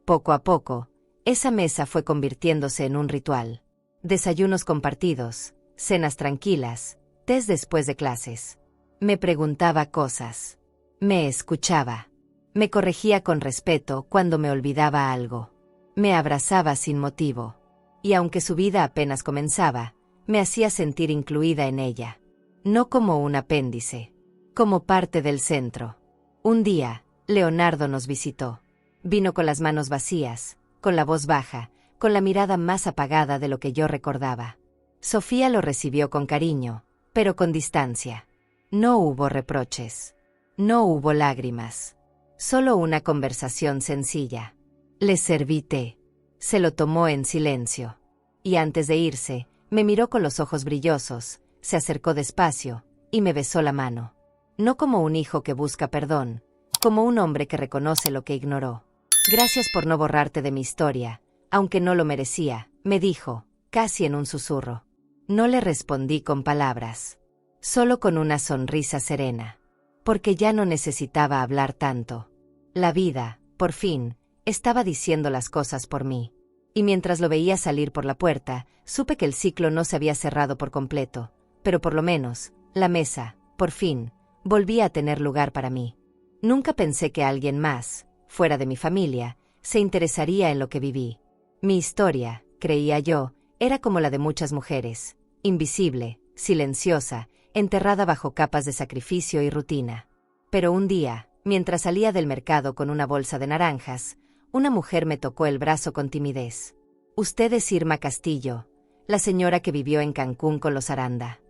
Poco a poco, esa mesa fue convirtiéndose en un ritual. Desayunos compartidos, cenas tranquilas, tés después de clases. Me preguntaba cosas. Me escuchaba. Me corregía con respeto cuando me olvidaba algo. Me abrazaba sin motivo. Y aunque su vida apenas comenzaba, me hacía sentir incluida en ella. No como un apéndice. Como parte del centro. Un día, Leonardo nos visitó. Vino con las manos vacías, con la voz baja, con la mirada más apagada de lo que yo recordaba. Sofía lo recibió con cariño, pero con distancia. No hubo reproches. No hubo lágrimas. Solo una conversación sencilla. Le serví té. Se lo tomó en silencio. Y antes de irse, me miró con los ojos brillosos, se acercó despacio, y me besó la mano. No como un hijo que busca perdón, como un hombre que reconoce lo que ignoró. Gracias por no borrarte de mi historia, aunque no lo merecía, me dijo, casi en un susurro. No le respondí con palabras, solo con una sonrisa serena, porque ya no necesitaba hablar tanto. La vida, por fin, estaba diciendo las cosas por mí. Y mientras lo veía salir por la puerta, supe que el ciclo no se había cerrado por completo, pero por lo menos, la mesa, por fin, volvía a tener lugar para mí. Nunca pensé que alguien más, fuera de mi familia, se interesaría en lo que viví. Mi historia, creía yo, era como la de muchas mujeres, invisible, silenciosa, enterrada bajo capas de sacrificio y rutina. Pero un día, mientras salía del mercado con una bolsa de naranjas, una mujer me tocó el brazo con timidez. Usted es Irma Castillo, la señora que vivió en Cancún con los Aranda.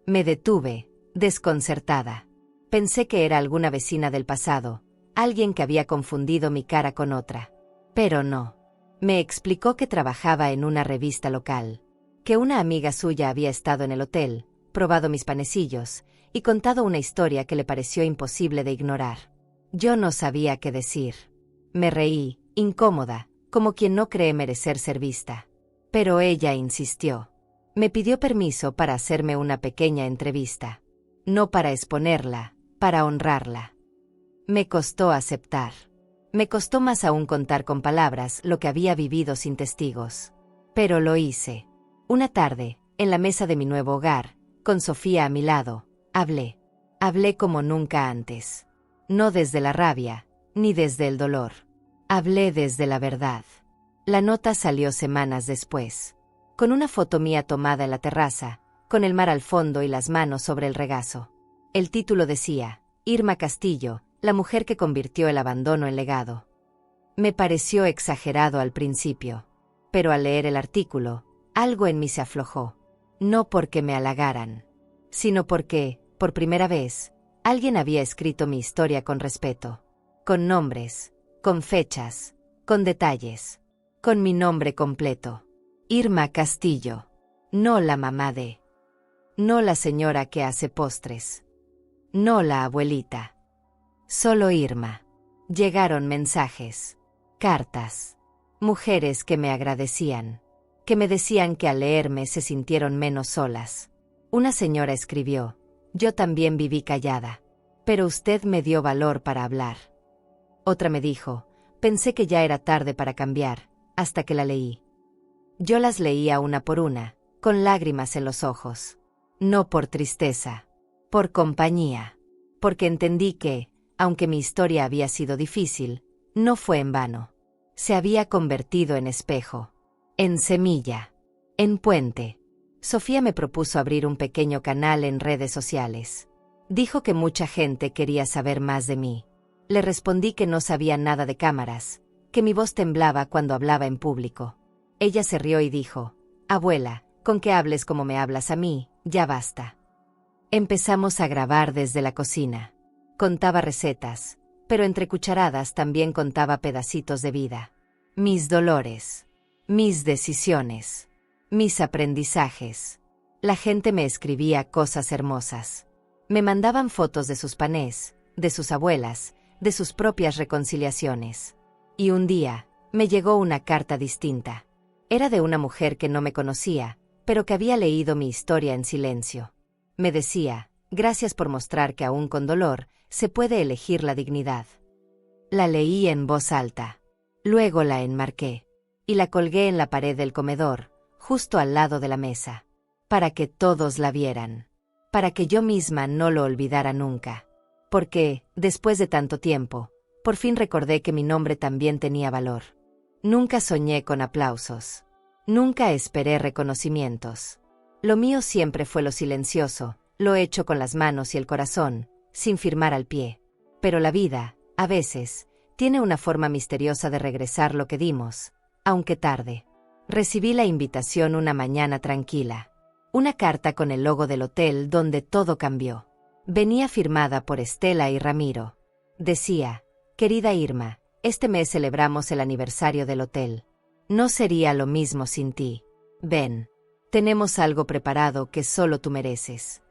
Me detuve, desconcertada. Pensé que era alguna vecina del pasado, alguien que había confundido mi cara con otra. Pero no. Me explicó que trabajaba en una revista local, que una amiga suya había estado en el hotel, probado mis panecillos, y contado una historia que le pareció imposible de ignorar. Yo no sabía qué decir. Me reí, incómoda, como quien no cree merecer ser vista. Pero ella insistió. Me pidió permiso para hacerme una pequeña entrevista. No para exponerla, para honrarla. Me costó aceptar. Me costó más aún contar con palabras lo que había vivido sin testigos. Pero lo hice. Una tarde, en la mesa de mi nuevo hogar, con Sofía a mi lado, hablé. Hablé como nunca antes. No desde la rabia, ni desde el dolor. Hablé desde la verdad. La nota salió semanas después. Con una foto mía tomada en la terraza, con el mar al fondo y las manos sobre el regazo. El título decía, Irma Castillo, la mujer que convirtió el abandono en legado. Me pareció exagerado al principio. Pero al leer el artículo, algo en mí se aflojó. No porque me halagaran, sino porque, por primera vez, alguien había escrito mi historia con respeto. Con nombres, con fechas, con detalles, con mi nombre completo. Irma Castillo. No la mamá de. No la señora que hace postres. No la abuelita. Solo Irma. Llegaron mensajes, cartas, mujeres que me agradecían, que me decían que al leerme se sintieron menos solas. Una señora escribió, yo también viví callada, pero usted me dio valor para hablar. Otra me dijo, pensé que ya era tarde para cambiar, hasta que la leí. Yo las leía una por una, con lágrimas en los ojos. No por tristeza, por compañía, porque entendí que, aunque mi historia había sido difícil, no fue en vano. Se había convertido en espejo, en semilla, en puente. Sofía me propuso abrir un pequeño canal en redes sociales. Dijo que mucha gente quería saber más de mí. Le respondí que no sabía nada de cámaras, que mi voz temblaba cuando hablaba en público. Ella se rió y dijo, abuela, con que hables como me hablas a mí, ya basta. Empezamos a grabar desde la cocina. Contaba recetas, pero entre cucharadas también contaba pedacitos de vida. Mis dolores, mis decisiones, mis aprendizajes. La gente me escribía cosas hermosas. Me mandaban fotos de sus panés, de sus abuelas, de sus propias reconciliaciones. Y un día, me llegó una carta distinta. Era de una mujer que no me conocía, pero que había leído mi historia en silencio. Me decía, gracias por mostrar que aún con dolor, se puede elegir la dignidad. La leí en voz alta. Luego la enmarqué. Y la colgué en la pared del comedor, justo al lado de la mesa. Para que todos la vieran. Para que yo misma no lo olvidara nunca. Porque, después de tanto tiempo, por fin recordé que mi nombre también tenía valor. Nunca soñé con aplausos. Nunca esperé reconocimientos. Lo mío siempre fue lo silencioso, lo hecho con las manos y el corazón, sin firmar al pie. Pero la vida, a veces, tiene una forma misteriosa de regresar lo que dimos, aunque tarde. Recibí la invitación una mañana tranquila. Una carta con el logo del hotel donde todo cambió. Venía firmada por Estela y Ramiro. Decía, querida Irma, este mes celebramos el aniversario del hotel. No sería lo mismo sin ti. Ven. Tenemos algo preparado que solo tú mereces.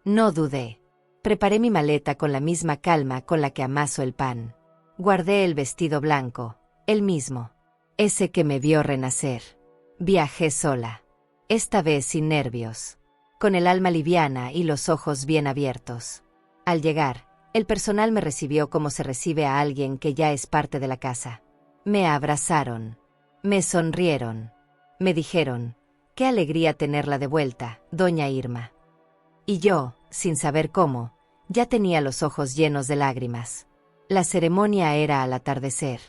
No dudé. Preparé mi maleta con la misma calma con la que amaso el pan. Guardé el vestido blanco, el mismo. Ese que me vio renacer. Viajé sola. Esta vez sin nervios. Con el alma liviana y los ojos bien abiertos. Al llegar, el personal me recibió como se recibe a alguien que ya es parte de la casa. Me abrazaron. Me sonrieron. Me dijeron, qué alegría tenerla de vuelta, doña Irma. Y yo, sin saber cómo, ya tenía los ojos llenos de lágrimas. La ceremonia era al atardecer.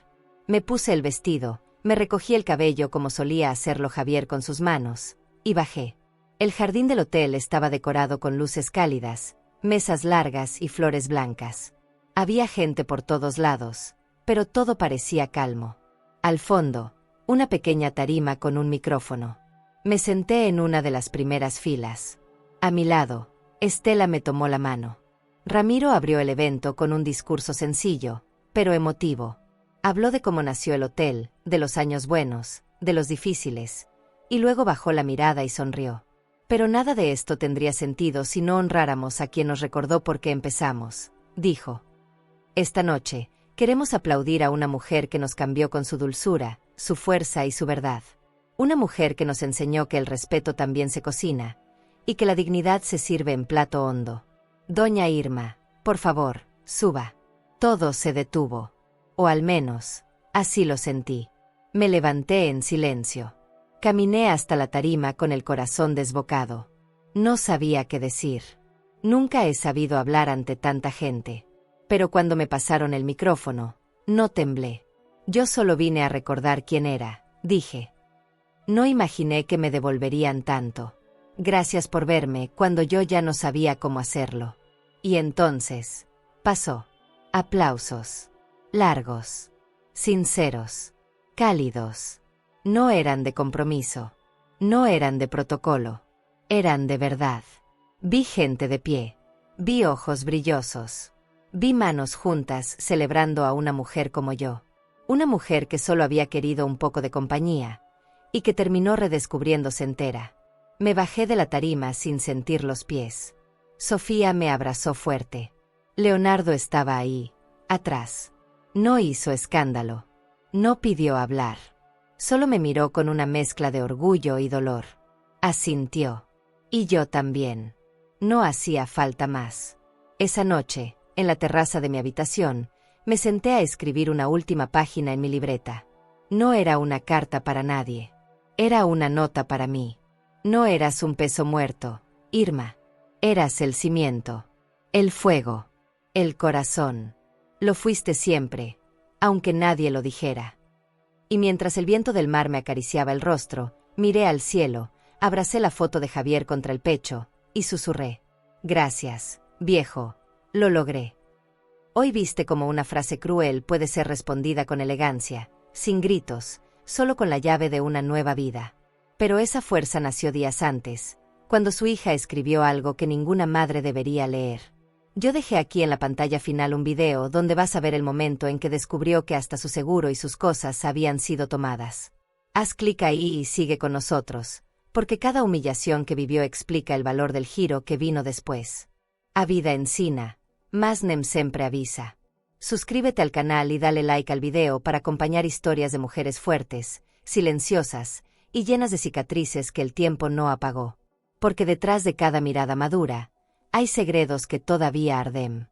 Me puse el vestido, me recogí el cabello como solía hacerlo Javier con sus manos, y bajé. El jardín del hotel estaba decorado con luces cálidas, mesas largas y flores blancas. Había gente por todos lados, pero todo parecía calmo. Al fondo, una pequeña tarima con un micrófono. Me senté en una de las primeras filas. A mi lado, Estela me tomó la mano. Ramiro abrió el evento con un discurso sencillo, pero emotivo. Habló de cómo nació el hotel, de los años buenos, de los difíciles, y luego bajó la mirada y sonrió. Pero nada de esto tendría sentido si no honráramos a quien nos recordó por qué empezamos, dijo. Esta noche, queremos aplaudir a una mujer que nos cambió con su dulzura, su fuerza y su verdad. Una mujer que nos enseñó que el respeto también se cocina, y que la dignidad se sirve en plato hondo. Doña Irma, por favor, suba. Todo se detuvo. O al menos, así lo sentí. Me levanté en silencio. Caminé hasta la tarima con el corazón desbocado. No sabía qué decir. Nunca he sabido hablar ante tanta gente. Pero cuando me pasaron el micrófono, no temblé. Yo solo vine a recordar quién era, dije. No imaginé que me devolverían tanto. Gracias por verme cuando yo ya no sabía cómo hacerlo. Y entonces, pasó. Aplausos. Largos. Sinceros. Cálidos. No eran de compromiso. No eran de protocolo. Eran de verdad. Vi gente de pie. Vi ojos brillosos. Vi manos juntas celebrando a una mujer como yo. Una mujer que solo había querido un poco de compañía. Y que terminó redescubriéndose entera. Me bajé de la tarima sin sentir los pies. Sofía me abrazó fuerte. Leonardo estaba ahí, atrás. No hizo escándalo. No pidió hablar. Solo me miró con una mezcla de orgullo y dolor. Asintió. Y yo también. No hacía falta más. Esa noche, en la terraza de mi habitación, me senté a escribir una última página en mi libreta. No era una carta para nadie. Era una nota para mí. No eras un peso muerto, Irma. Eras el cimiento, el fuego, el corazón. Lo fuiste siempre, aunque nadie lo dijera. Y mientras el viento del mar me acariciaba el rostro, miré al cielo, abracé la foto de Javier contra el pecho, y susurré. Gracias, viejo, lo logré. Hoy viste cómo una frase cruel puede ser respondida con elegancia, sin gritos, solo con la llave de una nueva vida. Pero esa fuerza nació días antes, cuando su hija escribió algo que ninguna madre debería leer. Yo dejé aquí en la pantalla final un video donde vas a ver el momento en que descubrió que hasta su seguro y sus cosas habían sido tomadas. Haz clic ahí y sigue con nosotros, porque cada humillación que vivió explica el valor del giro que vino después. A vida encina, más nem sempre avisa. Suscríbete al canal y dale like al video para acompañar historias de mujeres fuertes, silenciosas, y llenas de cicatrices que el tiempo no apagó. Porque detrás de cada mirada madura, hay segredos que todavía arden.